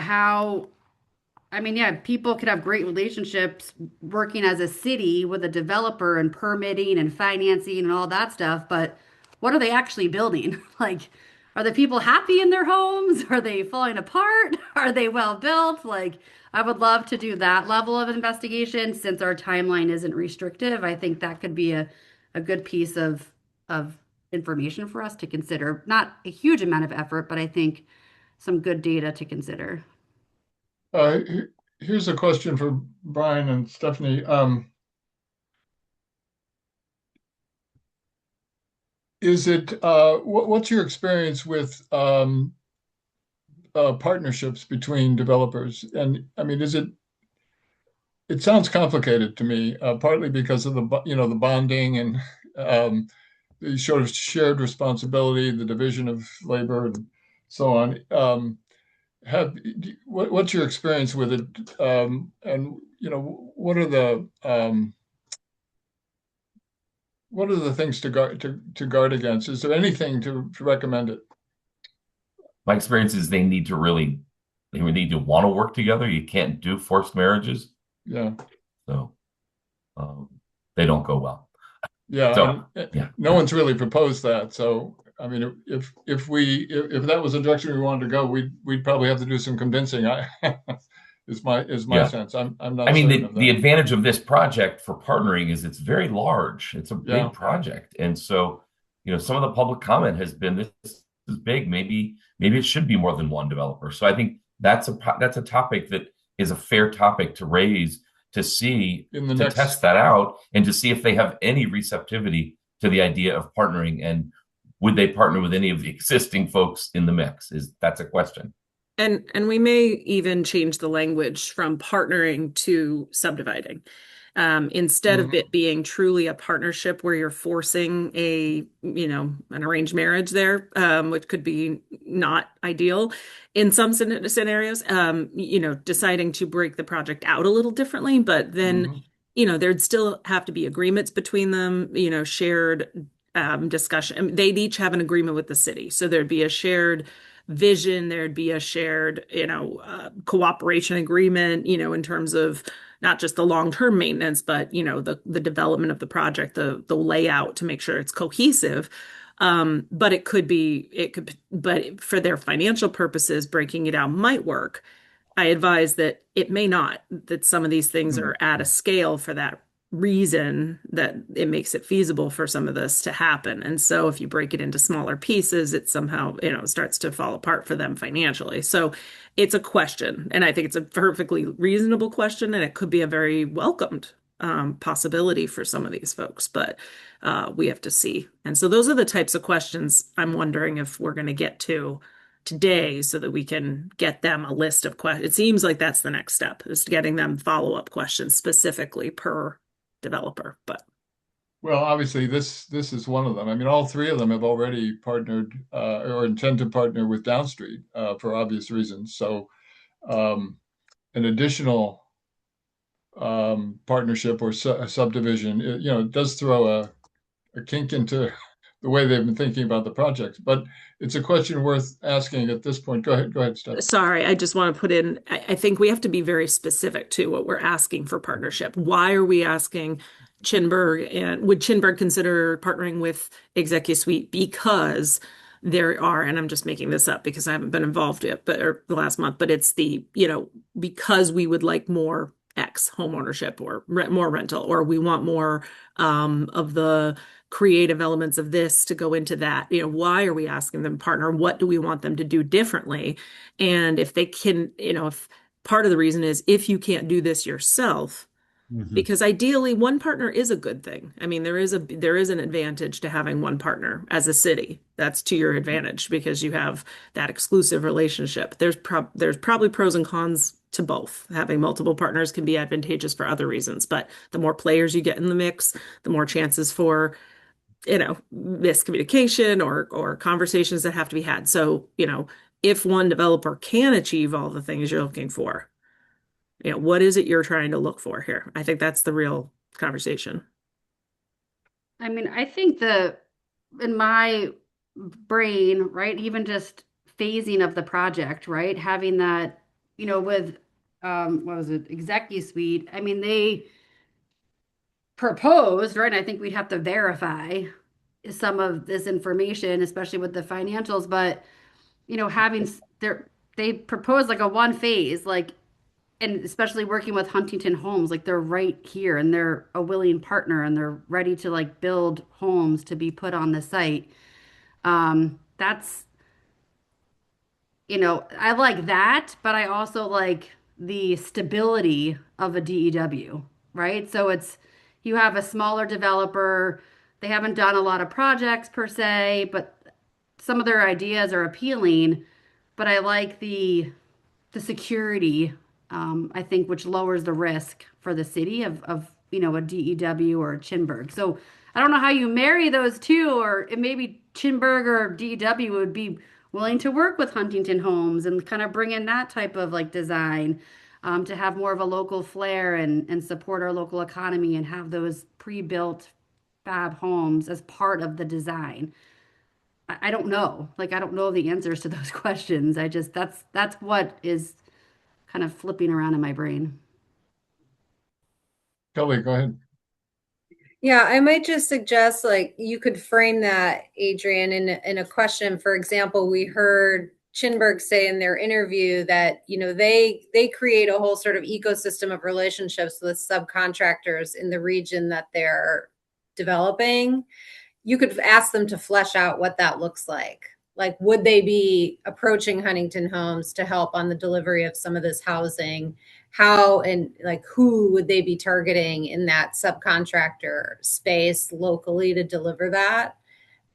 people could have great relationships working as a city with a developer and permitting and financing and all that stuff, but what are they actually building? Like, are the people happy in their homes? Are they falling apart? Are they well built? Like, I would love to do that level of investigation since our timeline isn't restrictive. I think that could be a good piece of information for us to consider. Not a huge amount of effort, but I think some good data to consider. Uh, Here's a question for Brian and Stephanie. What's your experience with partnerships between developers? And I mean, it sounds complicated to me, partly because of the bonding and the sort of shared responsibility, the division of labor and so on. What's your experience with it? And what are the things to guard against? Is there anything to recommend it? My experience is they need to want to work together. You can't do forced marriages. Yeah. So they don't go well. Yeah. So, no one's really proposed that. So, I mean, if that was the direction we wanted to go, we'd probably have to do some convincing. Is my sense. I'm not. I mean, certain of that. the advantage of this project for partnering is it's very large. It's a big project, and so some of the public comment has been this is big. Maybe it should be more than one developer. So I think that's a topic that is a fair topic to raise, to see, test that out, and to see if they have any receptivity to the idea of partnering, and would they partner with any of the existing folks in the mix? That's a question. And we may even change the language from partnering to subdividing. Instead of it being truly a partnership where you're forcing an arranged marriage there, which could be not ideal in some scenarios, deciding to break the project out a little differently, but then, there'd still have to be agreements between them, shared discussion. I mean, they'd each have an agreement with the city. So there'd be a shared vision, there'd be a shared, cooperation agreement, in terms of not just the long-term maintenance, but, the development of the project, the layout to make sure it's cohesive. But but for their financial purposes, breaking it out might work. I advise that it may not, that some of these things are at a scale for that reason that it makes it feasible for some of this to happen. And so if you break it into smaller pieces, it somehow, starts to fall apart for them financially. So it's a question, and I think it's a perfectly reasonable question, and it could be a very welcomed possibility for some of these folks, but we have to see. And so those are the types of questions I'm wondering if we're going to get to today so that we can get them a list of questions. It seems like that's the next step, is getting them follow-up questions specifically per developer. But Well, obviously, this is one of them. I mean, all three of them have already partnered or intend to partner with Downstreet for obvious reasons. So, an additional partnership or a subdivision, it does throw a kink into the way they've been thinking about the project. But it's a question worth asking at this point. Go ahead, Steph. sorry, I just want to put in, I think we have to be very specific to what we're asking for partnership. Why are we asking Chinburg, and would Chinburg consider partnering with Executive Suite? Because there are, and I'm just making this up because I haven't been involved yet, or the last month, but it's because we would like more X home ownership or more rental, or we want more of the creative elements of this to go into that. Why are we asking them to partner? What do we want them to do differently? And if they can, if part of the reason is if you can't do this yourself, because ideally one partner is a good thing. I mean, there is an advantage to having one partner as a city. That's to your advantage because you have that exclusive relationship. There's probably pros and cons to both. Having multiple partners can be advantageous for other reasons, but the more players you get in the mix, the more chances for miscommunication or conversations that have to be had. So, if one developer can achieve all the things you're looking for, what is it you're trying to look for here? I think that's the real conversation. I mean, I think in my brain, right, even just phasing of the project, right, having that, with, what was it, Executive Suite, I mean, they proposed, right, and I think we'd have to verify some of this information, especially with the financials, but, they proposed like a one phase, like, and especially working with Huntington Homes, like they're right here and they're a willing partner and they're ready to like build homes to be put on the site. That's, I like that, but I also like the stability of a DEW, right? So you have a smaller developer, they haven't done a lot of projects per se, but some of their ideas are appealing, but I like the security, I think, which lowers the risk for the city of a DEW or a Chinburg. So I don't know how you marry those two, or it maybe Chinburg or DEW would be willing to work with Huntington Homes and kind of bring in that type of like design, to have more of a local flair and support our local economy and have those pre-built fab homes as part of the design. I don't know. Like, I don't know the answers to those questions. That's what is kind of flipping around in my brain. Kelly, go ahead. Yeah, I might just suggest like you could frame that, Adrian, in a question. For example, we heard Chinburg say in their interview that they create a whole sort of ecosystem of relationships with subcontractors in the region that they're developing. You could ask them to flesh out what that looks like. Like, would they be approaching Huntington Homes to help on the delivery of some of this housing? How and like who would they be targeting in that subcontractor space locally to deliver that?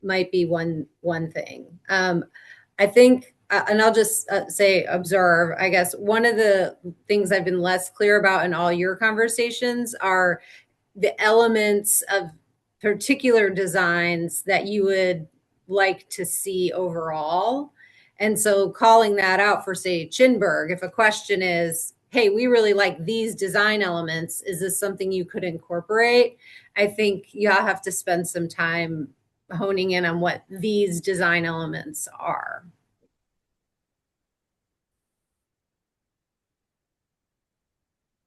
Might be one thing. I think, and I'll just say observe. I guess one of the things I've been less clear about in all your conversations are the elements of particular designs that you would like to see overall. And so calling that out for, say, Chinburg, if a question is, hey, we really like these design elements, is this something you could incorporate? I think you have to spend some time honing in on what these design elements are.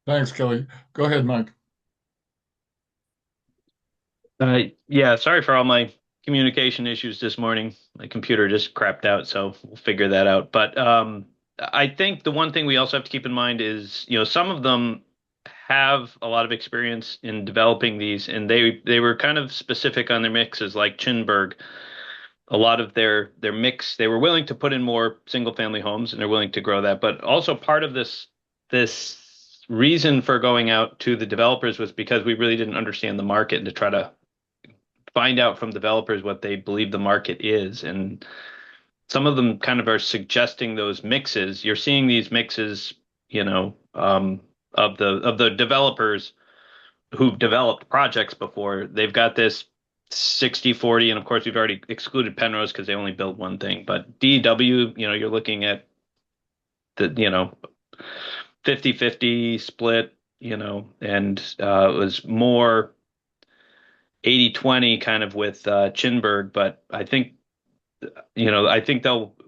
Thanks, Kelly. Go ahead, Mike. Yeah, sorry for all my communication issues this morning. My computer just crapped out, so we'll figure that out. But I think the one thing we also have to keep in mind is, some of them have a lot of experience in developing these, and they were kind of specific on their mixes, like Chinburg. A lot of their mix, they were willing to put in more single family homes, and they're willing to grow that. But also part of this reason for going out to the developers was because we really didn't understand the market and to try to find out from developers what they believe the market is. And some of them kind of are suggesting those mixes. You're seeing these mixes, of the developers who've developed projects before. They've got this 60-40, and of course we've already excluded Penrose because they only built one thing. But DW, you're looking at the, 50-50 split, and it was more 80-20 kind of with Chinburg. But I think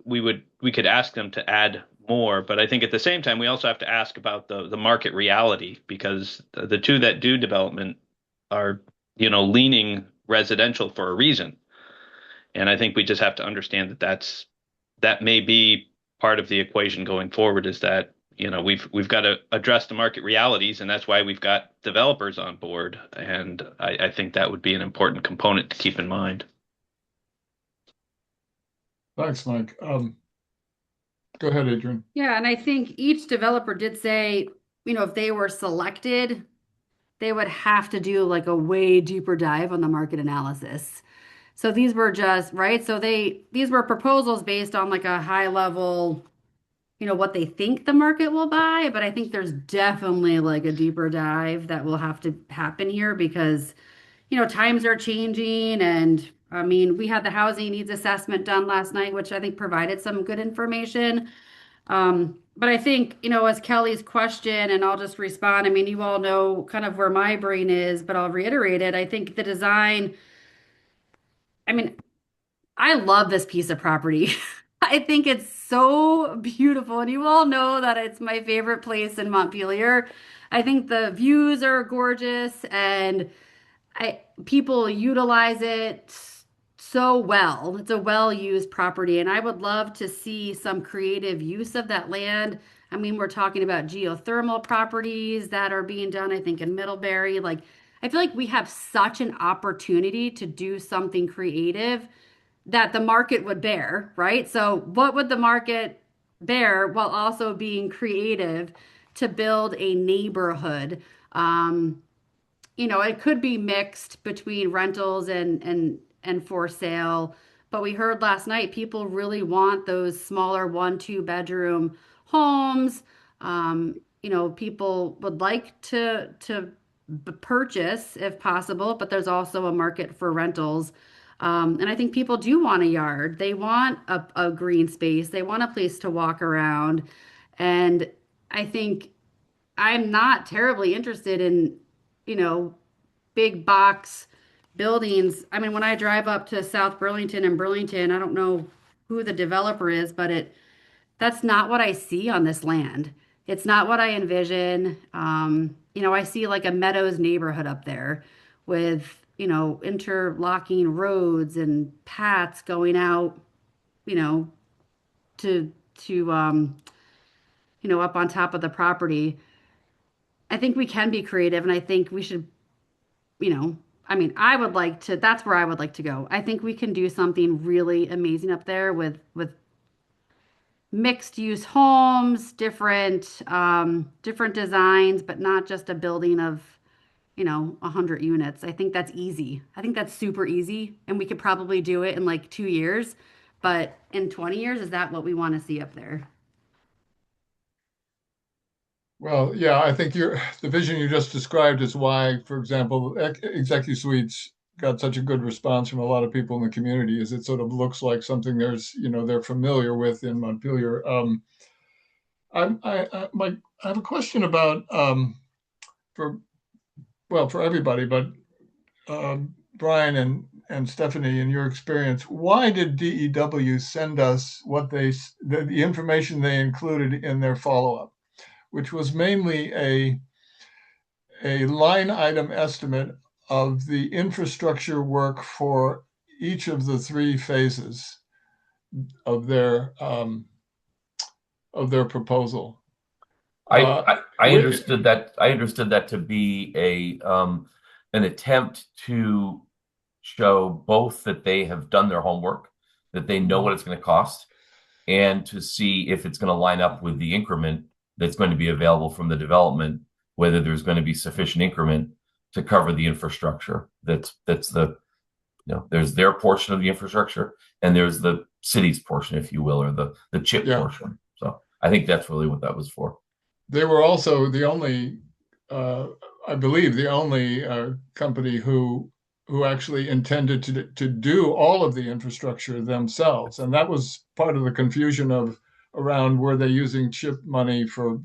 we could ask them to add more, but I think at the same time we also have to ask about the market reality, because the two that do development are leaning residential for a reason. And I think we just have to understand that may be part of the equation going forward, is that we've got to address the market realities, and that's why we've got developers on board. And I think that would be an important component to keep in mind. Thanks, Mike. Go ahead, Adrian. Yeah, and I think each developer did say, if they were selected, they would have to do like a way deeper dive on the market analysis. So these were just, right? So these were proposals based on like a high level, what they think the market will buy. But I think there's definitely like a deeper dive that will have to happen here because, times are changing. And I mean, we had the housing needs assessment done last night, which I think provided some good information. But I think, as Kelly's question, and I'll just respond, I mean, you all know kind of where my brain is, but I'll reiterate it. I think the design, I mean, I love this piece of property. I think it's so beautiful. And you all know that it's my favorite place in Montpelier. I think the views are gorgeous and people utilize it so well. It's a well-used property, and I would love to see some creative use of that land. I mean, we're talking about geothermal properties that are being done, I think, in Middlebury. Like, I feel like we have such an opportunity to do something creative that the market would bear, right? So, what would the market bear while also being creative to build a neighborhood? It could be mixed between rentals and for sale. But we heard last night people really want those smaller 1-2 bedroom homes. People would like to purchase if possible, but there's also a market for rentals. And I think people do want a yard. They want a green space. They want a place to walk around. And I think I'm not terribly interested in, big box buildings. I mean, when I drive up to South Burlington and Burlington, I don't know who the developer is, but that's not what I see on this land. It's not what I envision. I see like a Meadows neighborhood up there with, interlocking roads and paths going out, to up on top of the property. I think we can be creative, and I think we should, I mean, that's where I would like to go. I think we can do something really amazing up there with mixed use homes, different designs, but not just a building of, 100 units. I think that's easy. I think that's super easy, and we could probably do it in like 2 years. But in 20 years, is that what we want to see up there? Well, yeah, I think the vision you just described is why, for example, executive suites got such a good response from a lot of people in the community, is it sort of looks like something they're familiar with in Montpelier. I have a question about for everybody, but Brian and Stephanie, in your experience, why did DEW send us the information they included in their follow-up, which was mainly a line item estimate of the infrastructure work for each of the 3 phases of their proposal? I we- understood that. I understood that to be an attempt to show both that they have done their homework, that they know what it's going to cost, and to see if it's going to line up with the increment that's going to be available from the development, whether there's going to be sufficient increment to cover the infrastructure. That's the there's their portion of the infrastructure, and there's the city's portion, if you will, or the chip Yeah. portion. So I think that's really what that was for. They were also the only, I believe, the only company who actually intended to do all of the infrastructure themselves, and that was part of the confusion of around were they using chip money for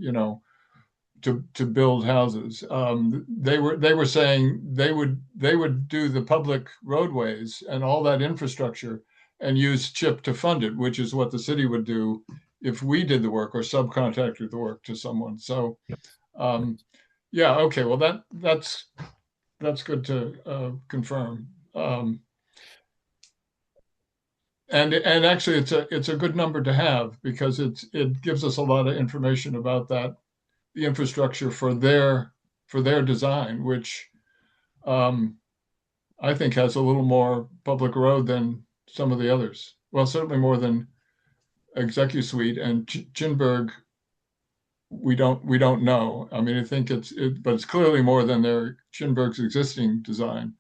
to build houses. They were saying they would do the public roadways and all that infrastructure and use chip to fund it, which is what the city would do if we did the work or subcontracted the work to someone. So, Yep. yeah, okay. Well, that's good to confirm. And actually, it's a good number to have because it gives us a lot of information about the infrastructure for their design, which I think has a little more public road than some of the others. Well, certainly more than ExecuSuite and Chinburg. We don't know. I mean, I think but it's clearly more than their Chinburg's existing design.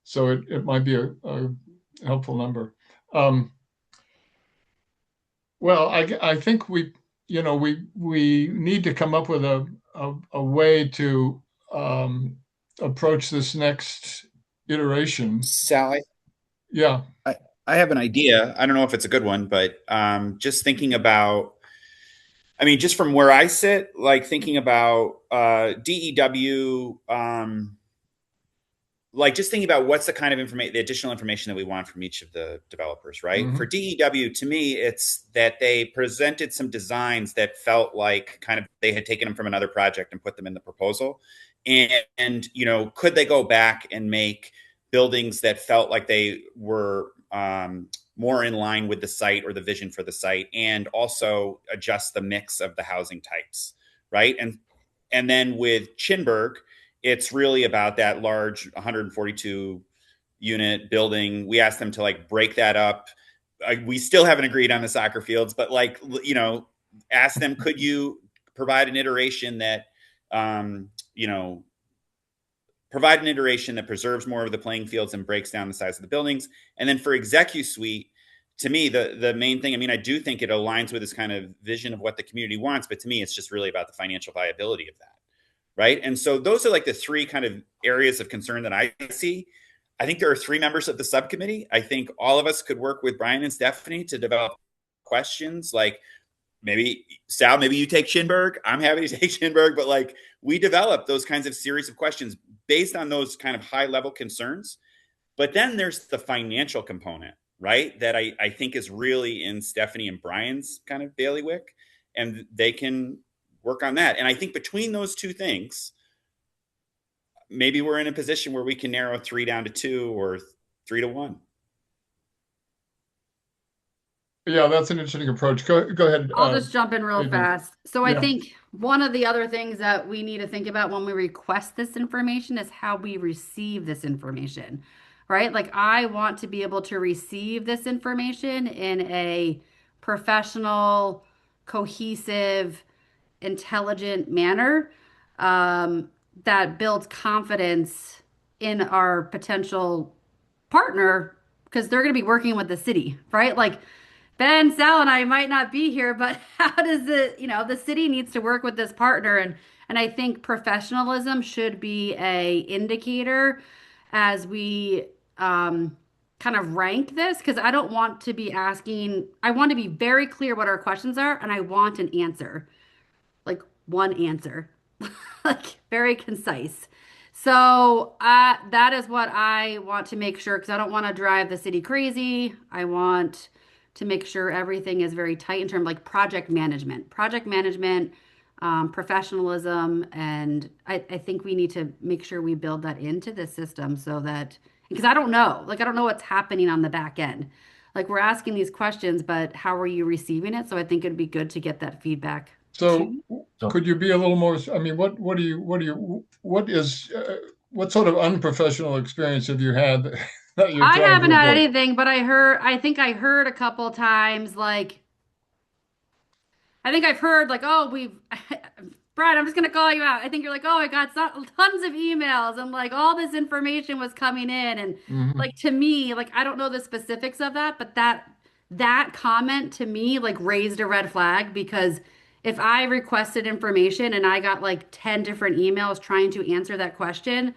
So it might be a helpful number. Well, I think we need to come up with a way to approach this next iteration. Sally, Yeah. I have an idea. I don't know if it's a good one, but just thinking about, I mean, just from where I sit, like thinking about DEW, like just thinking about what's the kind of information, the additional information that we want from each of the developers, right? Mhm. For DEW, to me, it's that they presented some designs that felt like kind of they had taken them from another project and put them in the proposal. And could they go back and make buildings that felt like they were more in line with the site or the vision for the site, and also adjust the mix of the housing types, right? And then with Chinburg, it's really about that large 142 unit building. We asked them to like break that up. We still haven't agreed on the soccer fields, but ask them, could you provide an iteration that, provide an iteration that preserves more of the playing fields and breaks down the size of the buildings. And then for ExecuSuite, to me, the main thing, I mean, I do think it aligns with this kind of vision of what the community wants, but to me, it's just really about the financial viability of that. Right. And so those are like the three kind of areas of concern that I see. I think there are 3 members of the subcommittee. I think all of us could work with Brian and Stephanie to develop questions like maybe Sal, maybe you take Chinburg. I'm happy to take Chinburg, but like we develop those kinds of series of questions based on those kind of high level concerns. But then there's the financial component, right? That I think is really in Stephanie and Brian's kind of bailiwick, and they can work on that. And I think between those two things, maybe we're in a position where we can narrow 3 down to 2 or 3 to 1. Yeah, that's an interesting approach. Go ahead. I'll just jump in real Adrian. fast. So I Yeah. think one of the other things that we need to think about when we request this information is how we receive this information, right? Like I want to be able to receive this information in a professional, cohesive, intelligent manner that builds confidence in our potential partner because they're going to be working with the city, right? Like Ben, Sal, and I might not be here, but how does the city needs to work with this partner, and I think professionalism should be a indicator as we kind of rank this because I don't want to be asking. I want to be very clear what our questions are, and I want an answer, like one answer, like very concise. So that is what I want to make sure because I don't want to drive the city crazy. I want to make sure everything is very tight in terms of like project management, professionalism, and I think we need to make sure we build that into the system so that because I don't know, like I don't know what's happening on the back end. Like we're asking these questions, but how are you receiving it? So I think it'd be good to get that feedback So too. So could you be a little more, I mean, what sort of unprofessional experience have you had that you're I trying to haven't had avoid? anything, but I think I heard a couple times like I think I've heard like, oh, Brian, I'm just gonna call you out. I think you're like, oh, I got tons of emails and like all this information was coming in, and Hmm. like to me, like I don't know the specifics of that, but that comment to me like raised a red flag because if I requested information and I got like 10 different emails trying to answer that question,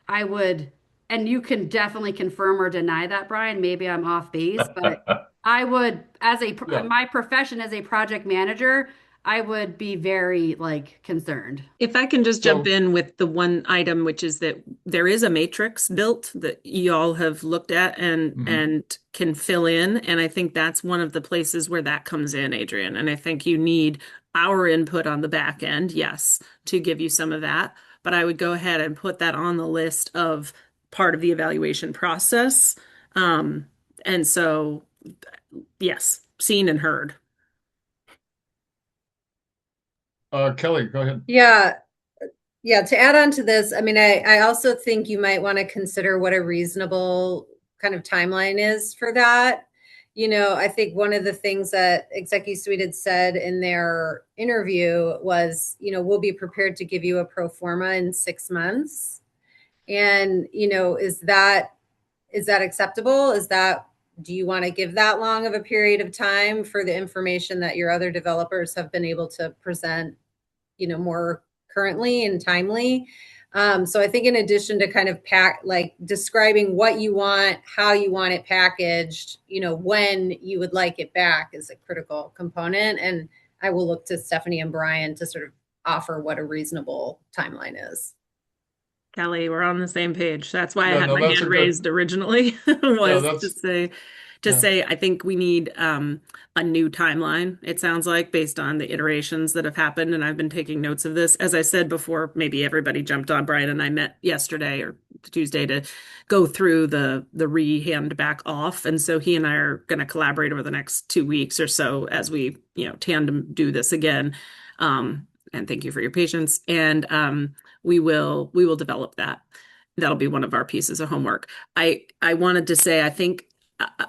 I would, and you can definitely confirm or deny that, Brian. Maybe I'm off base, but I would, Yeah. my profession as a project manager, I would be very like concerned. If I can just jump So, in with the one item, which is that there is a matrix built that you all have looked at mhm. and can fill in. And I think that's one of the places where that comes in, Adrian. And I think you need our input on the back end, yes, to give you some of that. But I would go ahead and put that on the list of part of the evaluation process. Um, and so, yes, seen and heard. Kelly, go ahead. Yeah. Yeah, to add on to this, I mean, I also think you might want to consider what a reasonable kind of timeline is for that. I think one of the things that Executive Suite had said in their interview was, we'll be prepared to give you a pro forma in 6 months. And, is that acceptable? Do you want to give that long of a period of time for the information that your other developers have been able to present, more currently and timely? So I think in addition to kind of describing what you want, how you want it packaged, when you would like it back is a critical component. And I will look to Stephanie and Brian to sort of offer what a reasonable timeline is. Kelly, we're on the same page. That's why I Yeah, had no, my that's hand a good, raised originally, yeah, was that's, to yeah. say I think we need a new timeline, it sounds like, based on the iterations that have happened. And I've been taking notes of this. As I said before, maybe everybody jumped on. Brian and I met yesterday or Tuesday to go through the re-hand back off. And so he and I are going to collaborate over the next 2 weeks or so as we, tandem do this again. And thank you for your patience. And we will develop that. That'll be one of our pieces of homework. I wanted to say, I think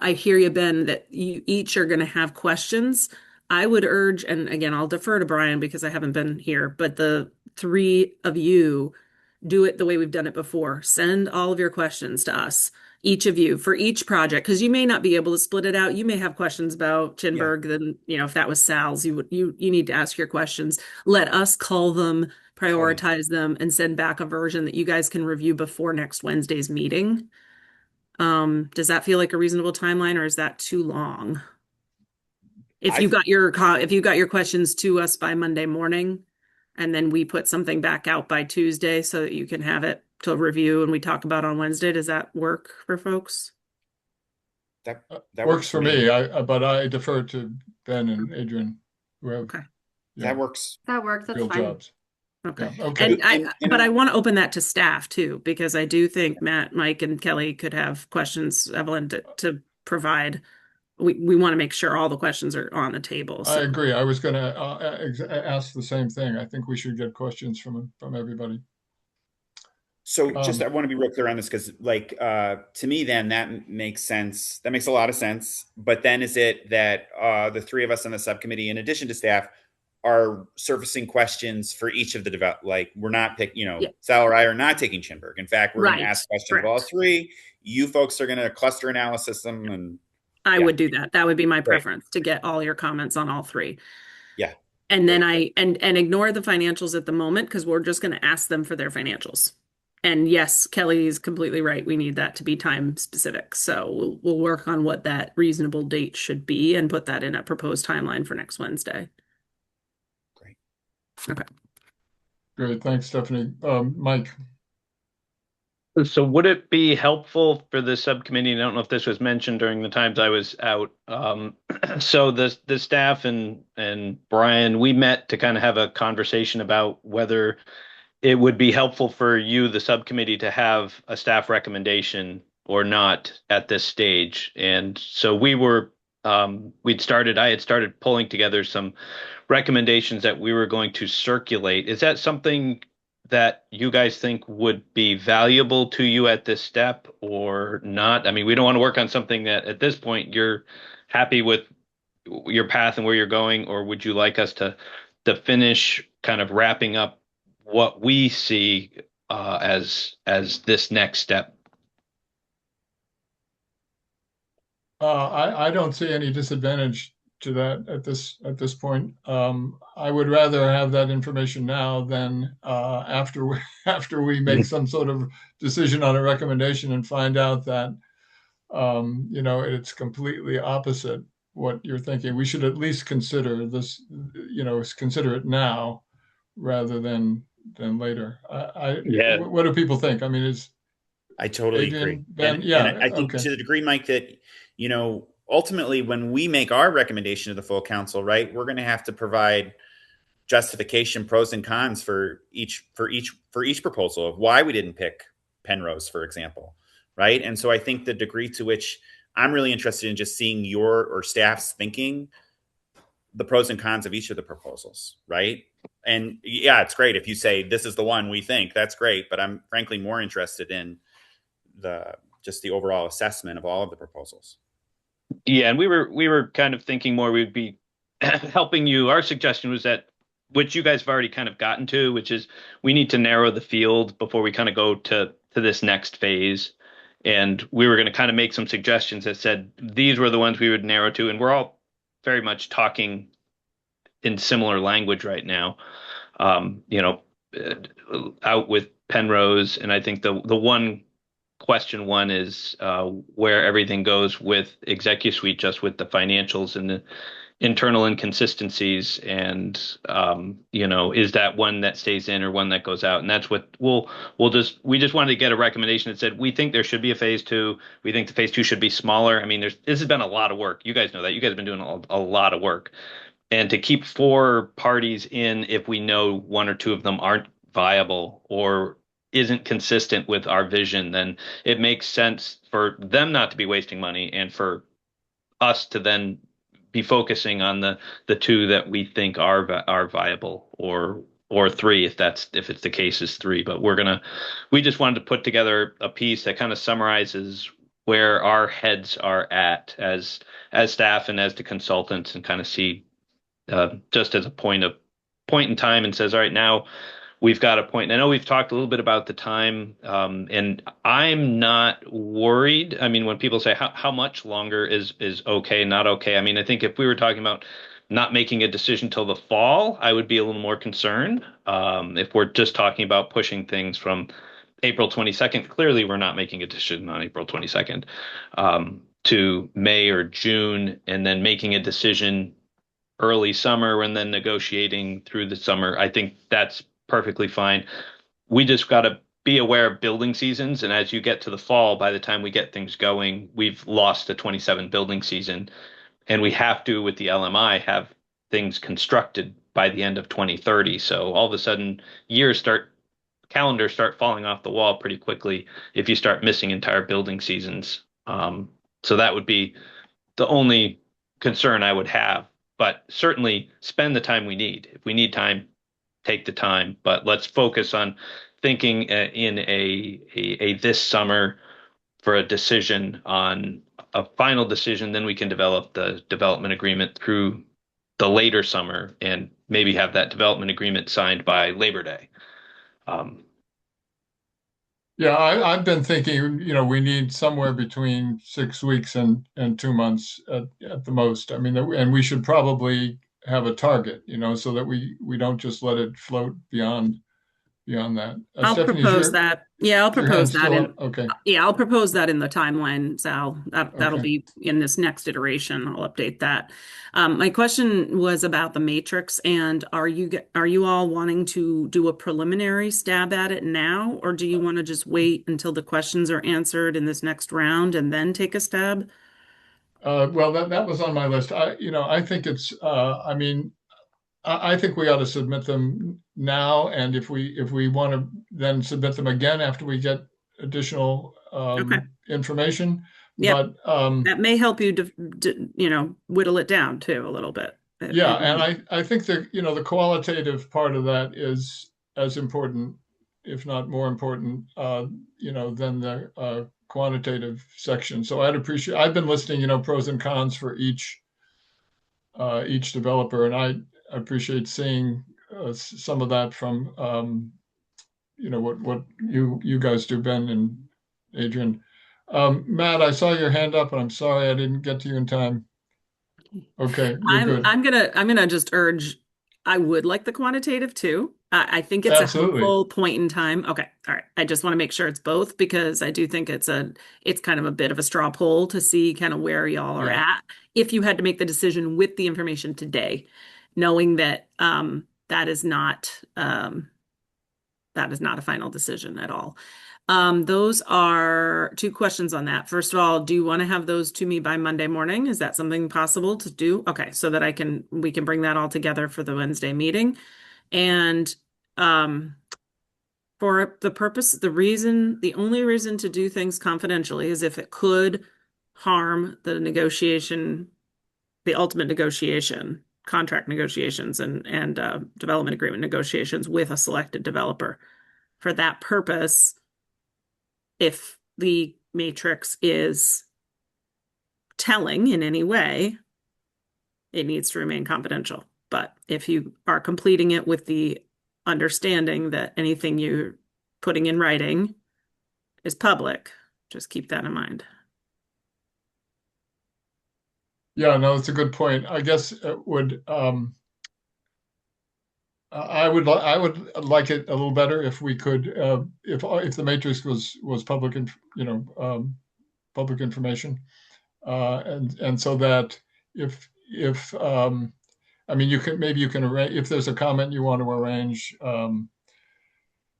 I hear you, Ben, that you each are going to have questions. I would urge, and again, I'll defer to Brian because I haven't been here, but the three of you do it the way we've done it before. Send all of your questions to us, each of you, for each project, because you may not be able to split it out. You may have questions about Yeah, Chinburg, then, if that was Sal's, you need to ask your questions. Let us call them, totally. prioritize them, and send back a version that you guys can review before next Wednesday's meeting. Does that feel like a reasonable timeline, or is that too long? If you I got if you got your questions to us by Monday morning, and then we put something back out by Tuesday so that you can have it to review and we talk about on Wednesday, does that work for folks? that that Works works for for me. me. But I defer to Ben and Adrian, who have, Okay. That yeah, works. That works. That's real fine. jobs. Okay. Yeah, okay. And And but I want to open that to staff too, because I do think Matt, Mike, and Kelly could have questions, Evelyn, to provide. We want to make sure all the questions are on the table. I So, agree. I was gonna ask the same thing. I think we should get questions from everybody. so just I Um, want to be real clear on this because to me then that makes sense. That makes a lot of sense. But then is it that the three of us on the subcommittee, in addition to staff, are surfacing questions for each of the like we're not yeah, Sal or I are not taking Chinburg. In fact, we're going to right. ask questions of all Correct. three. You folks are going to cluster analysis them and I yeah, would do that. That would be my great. preference, to get all your comments on all three. Yeah, And then great. and ignore the financials at the moment because we're just going to ask them for their financials. And yes, Kelly's completely right. We need that to be time specific. So we'll work on what that reasonable date should be and put that in a proposed timeline for next Wednesday. Great. Okay. Great. Thanks, Stephanie. Mike. So would it be helpful for the subcommittee? I don't know if this was mentioned during the times I was out. So the staff and Brian, we met to kind of have a conversation about whether it would be helpful for you, the subcommittee, to have a staff recommendation or not at this stage. And so I had started pulling together some recommendations that we were going to circulate. Is that something that you guys think would be valuable to you at this step or not? I mean, we don't want to work on something that at this point you're happy with your path and where you're going, or would you like us to finish kind of wrapping up what we see as this next step? I don't see any disadvantage to that at this point. I would rather have that information now than after we after we make some sort of decision on a recommendation and find out that it's completely opposite what you're thinking. We should at least consider this, consider it now rather than later. Yeah. What do people think? I mean, is I totally agree. Adrian, Ben? And Yeah, I think okay. to the degree, Mike, that, ultimately when we make our recommendation to the full council, right, we're going to have to provide justification, pros and cons for each proposal of why we didn't pick Penrose, for example. Right. And so I think the degree to which I'm really interested in just seeing your or staff's thinking, the pros and cons of each of the proposals. Right. And yeah, it's great if you say this is the one we think, that's great. But I'm frankly more interested in the overall assessment of all of the proposals. Yeah, and we were kind of thinking more we'd be helping you. Our suggestion was that, which you guys have already kind of gotten to, which is we need to narrow the field before we kind of go to this next phase. And we were going to kind of make some suggestions that said these were the ones we would narrow to, and we're all very much talking in similar language right now. Out with Penrose, and I think the one question one is where everything goes with Executive Suite, just with the financials and the internal inconsistencies, and is that one that stays in or one that goes out? And that's what we just wanted to get a recommendation that said we think there should be a phase two. We think the phase two should be smaller. I mean, this has been a lot of work. You guys know that. You guys have been doing a lot of work, and to keep four parties in, if we know one or two of them aren't viable or isn't consistent with our vision, then it makes sense for them not to be wasting money and for us to then be focusing on the two that we think are viable, or three if it's the case is three. But we just wanted to put together a piece that kind of summarizes where our heads are at as staff and as the consultants, and kind of see just as a point in time, and says, all right, now we've got a point. I know we've talked a little bit about the time, and I'm not worried. I mean, when people say how much longer is okay, not okay. I mean, I think if we were talking about not making a decision till the fall, I would be a little more concerned. If we're just talking about pushing things from April 22nd, clearly we're not making a decision on April 22nd, to May or June, and then making a decision early summer and then negotiating through the summer. I think that's perfectly fine. We just got to be aware of building seasons. And as you get to the fall, by the time we get things going, we've lost the 27 building season. And we have to, with the LMI, have things constructed by the end of 2030. So all of a sudden, calendars start falling off the wall pretty quickly if you start missing entire building seasons. So that would be the only concern I would have. But certainly spend the time we need. If we need time, take the time. But let's focus on thinking in a this summer for a decision, on a final decision. Then we can develop the development agreement through the later summer and maybe have that development agreement signed by Labor Day. Yeah, I've been thinking, we need somewhere between 6 weeks and 2 months at the most. I mean, and we should probably have a target, so that we don't just let it float beyond that. I'll Stephanie, propose that. Yeah, I'll your propose hand that still in. up? Okay, Yeah, I'll propose that in the timeline, Sal. That'll Okay. be in this next iteration. I'll update that. My question was about the matrix, and are you all wanting to do a preliminary stab at it now, or do you want to just wait until the questions are answered in this next round and then take a stab? Well, that was on my list. I think I mean, I think we ought to submit them now, and if we want to then submit them again after we get additional Okay. information. Yep. But That may help you whittle it down too a little bit. Yeah, and I think that, the qualitative part of that is as important, if not more important, than the quantitative section. So I've been listing, pros and cons for each developer, and I appreciate seeing some of that from, what you guys do, Ben and Adrian. Matt, I saw your hand up, and I'm sorry I didn't get to you in time. Okay, you're good. I'm gonna just urge, I would like the quantitative too. I think it's a Absolutely. helpful point in time. Okay, all right. I just want to make sure it's both because I do think it's kind of a bit of a straw poll to see kind of where y'all are Yeah. at. If you had to make the decision with the information today, knowing that that is not a final decision at all. Those are two questions on that. First of all, do you want to have those to me by Monday morning? Is that something possible to do? Okay, so that we can bring that all together for the Wednesday meeting. And for the purpose, the only reason to do things confidentially is if it could harm the ultimate negotiation, contract negotiations and development agreement negotiations with a selected developer. For that purpose, if the matrix is telling in any way, it needs to remain confidential. But if you are completing it with the understanding that anything you're putting in writing is public, just keep that in mind. Yeah, no, it's a good point. I guess it would I would like it a little better if we could if the matrix was public and public information, and so that if I mean you can arrange if there's a comment you want to arrange.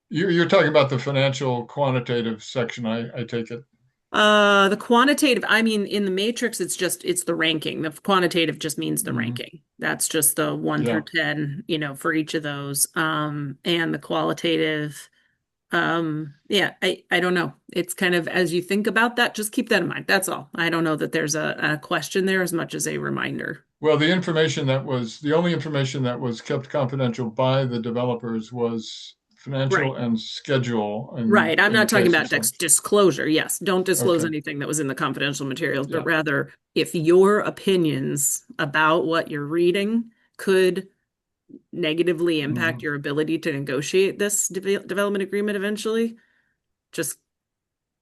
You're talking about the financial quantitative section, I take it. The quantitative, I mean, in the matrix, it's the ranking. The quantitative just means the Mhm. ranking. That's just the 1 through Yeah. 10, for each of those. And the qualitative, yeah, I don't know. It's kind of, as you think about that, just keep that in mind. That's all. I don't know that there's a question there as much as a reminder. Well, the only information that was kept confidential by the developers was financial Right. and schedule Right. I'm in the not talking case about of some. disclosure. Yes. Don't disclose Okay. anything that was in the confidential materials, but Yeah. rather if your opinions about what you're reading could negatively impact Mhm. your ability to negotiate this development agreement eventually, just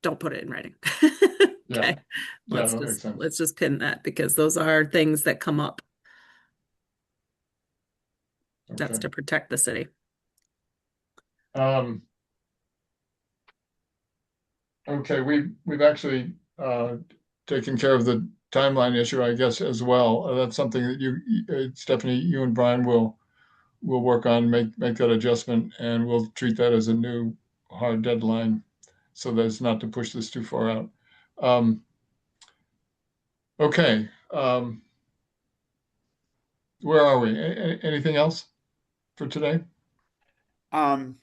don't put it in writing. Yeah. Okay. Yeah, that makes sense. Let's just pin that because those are things that come up. That's Okay. to protect the city. Um, okay, we've actually taken care of the timeline issue, I guess, as well. That's something that Stephanie, you and Brian will work on, make that adjustment, and we'll treat that as a new hard deadline so that it's not to push this too far out. Um, okay, where are we? Anything else for today?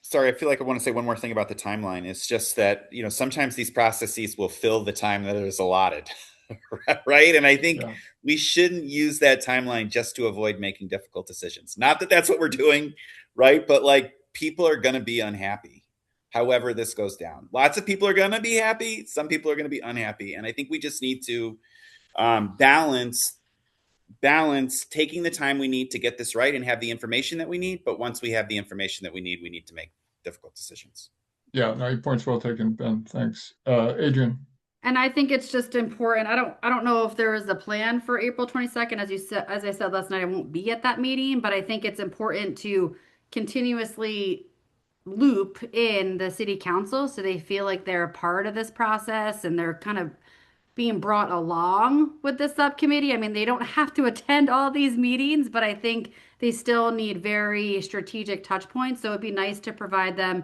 Sorry, I feel like I want to say one more thing about the timeline. It's just that, sometimes these processes will fill the time that is allotted, right? And I think Yeah. we shouldn't use that timeline just to avoid making difficult decisions. Not that that's what we're doing, right? But like people are going to be unhappy however this goes down. Lots of people are going to be happy. Some people are going to be unhappy. And I think we just need to balance taking the time we need to get this right and have the information that we need. But once we have the information that we need to make difficult decisions. Yeah, no, your point's well taken, Ben. Thanks. Adrian. And I think it's just important. I don't know if there is a plan for April 22nd. As I said last night, I won't be at that meeting, but I think it's important to continuously loop in the city council so they feel like they're a part of this process and they're kind of being brought along with the subcommittee. I mean, they don't have to attend all these meetings, but I think they still need very strategic touch points. So it'd be nice to provide them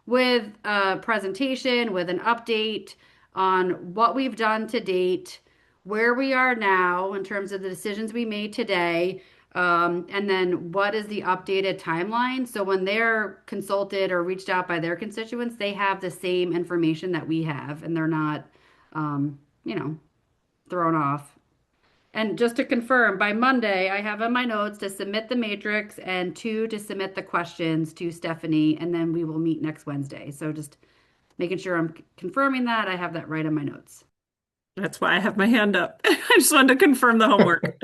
with a presentation, with an update on what we've done to date, where we are now in terms of the decisions we made today, and then what is the updated timeline? So when they're consulted or reached out by their constituents, they have the same information that we have, and they're not, um, you know, thrown off. And just to confirm, by Monday, I have in my notes to submit the matrix and two to submit the questions to Stephanie, and then we will meet next Wednesday. So just making sure I'm confirming that. I have that right in my notes. That's why I have my hand up. I just wanted to confirm the homework.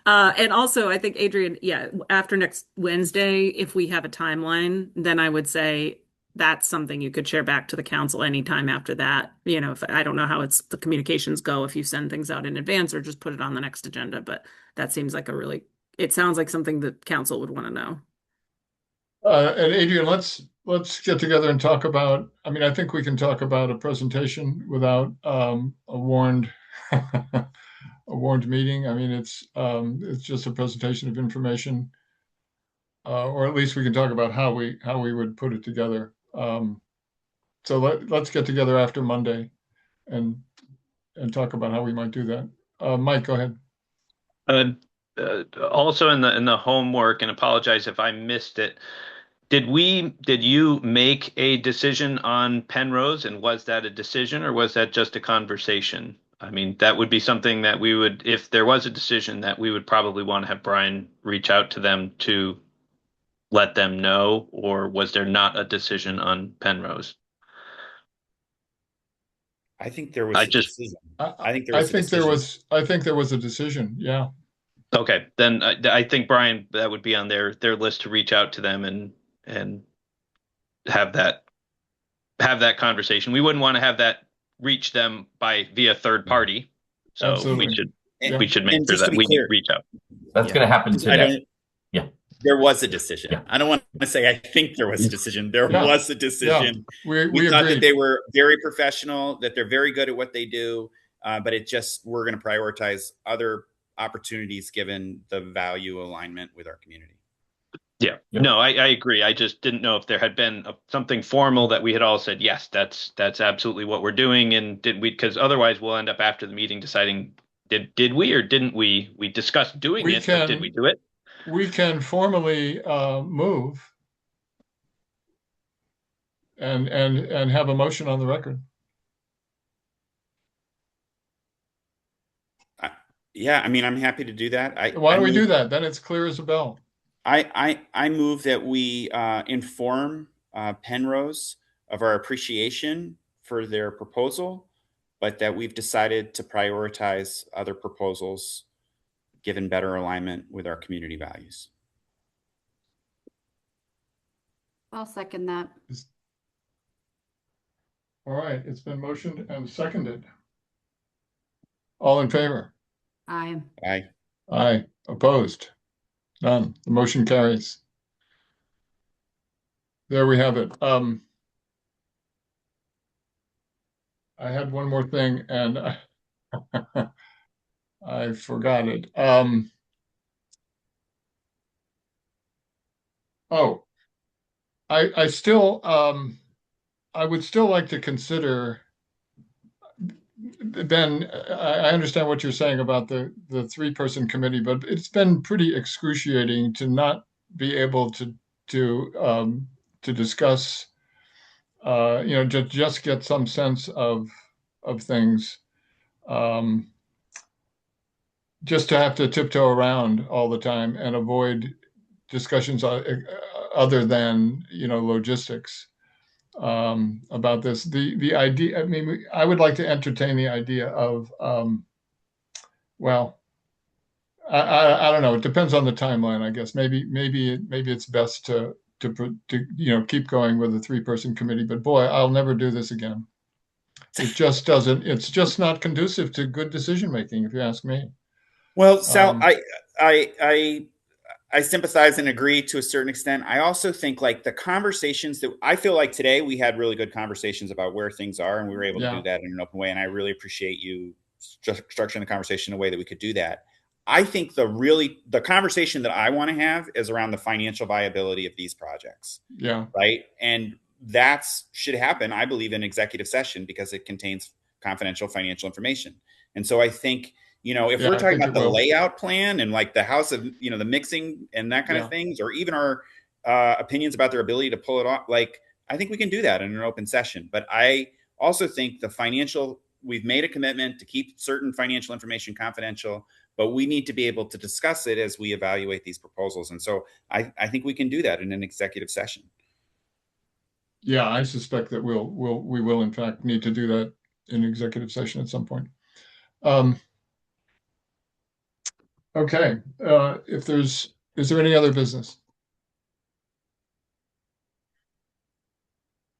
And also, I think Adrian, yeah, after next Wednesday, if we have a timeline, then I would say that's something you could share back to the council anytime after that. You know, if I don't know how the communications go, if you send things out in advance or just put it on the next agenda, but that seems like it sounds like something that council would want to know. And Adrian, let's get together and talk about, I mean, I think we can talk about a presentation without a warned a warned meeting. I mean, it's just a presentation of information, or at least we can talk about how we would put it together. So let's get together after Monday and talk about how we might do that. Mike, go ahead. Also in the homework, and apologize if I missed it. Did you make a decision on Penrose, and was that a decision or was that just a conversation? I mean, that would be something that we would, if there was a decision, that we would probably want to have Brian reach out to them to let them know, or was there not a decision on Penrose? I think there was a decision. I think there was a decision. Yeah. Okay, then I think Brian, that would be on their list to reach out to them and have that conversation. We wouldn't want to have that reach them via third party. So Absolutely. we should make sure that we reach out. That's going to happen today. Yeah. There was a decision. Yeah. I don't want to say I think there was a decision. There was a decision. Yeah. We thought that they were very professional, that they're very good at what they do, but we're going to prioritize other opportunities given the value alignment with our community. Yeah. No, I agree. I just didn't know if there had been something formal that we had all said, yes, that's absolutely what we're doing. And did we, because otherwise we'll end up after the meeting deciding, did we or didn't we? We discussed doing it, but did we do it? We can formally move and have a motion on the record. Yeah, I mean, I'm happy to do that. Why don't we do that? Then it's clear as a bell. I move that we inform Penrose of our appreciation for their proposal, but that we've decided to prioritize other proposals given better alignment with our community values. I'll second that. All right, it's been motioned and seconded. All in favor? Aye. Aye. Aye. Opposed? None. The motion carries. There we have it. I had one more thing and I forgot it. I still I would still like to consider, Ben, I understand what you're saying about the three-person committee, but it's been pretty excruciating to not be able to discuss, just get some sense of things. Just to have to tiptoe around all the time and avoid discussions other than logistics about this. The idea, I mean, I would like to entertain the idea of, well, I don't know. It depends on the timeline, I guess. Maybe it's best to keep going with a three-person committee. But boy, I'll never do this again. It just doesn't. It's just not conducive to good decision making, if you ask me. Well, Sal, I sympathize and agree to a certain extent. I also think like the conversations that I feel like today we had really good conversations about where things are, and we were able to do that in an open way. And I really appreciate you structuring the conversation in a way that we could do that. I think the conversation that I want to have is around the financial viability of these projects. Yeah. Right. And that should happen, I believe, in executive session because it contains confidential financial information. And so I think, if we're talking about the layout plan and like the house of, the mixing and that kind of things, or even our opinions about their ability to pull it off, like, I think we can do that in an open session. But I also think we've made a commitment to keep certain financial information confidential, but we need to be able to discuss it as we evaluate these proposals. And so I think we can do that in an executive session. Yeah, I suspect that we will in fact need to do that in executive session at some point. Okay, is there any other business?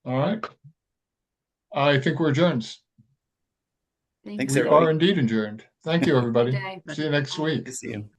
All right. I think we're adjourned. Thanks, We everybody. are indeed adjourned. Thank you, everybody. Good day. See you next week. Good to see you.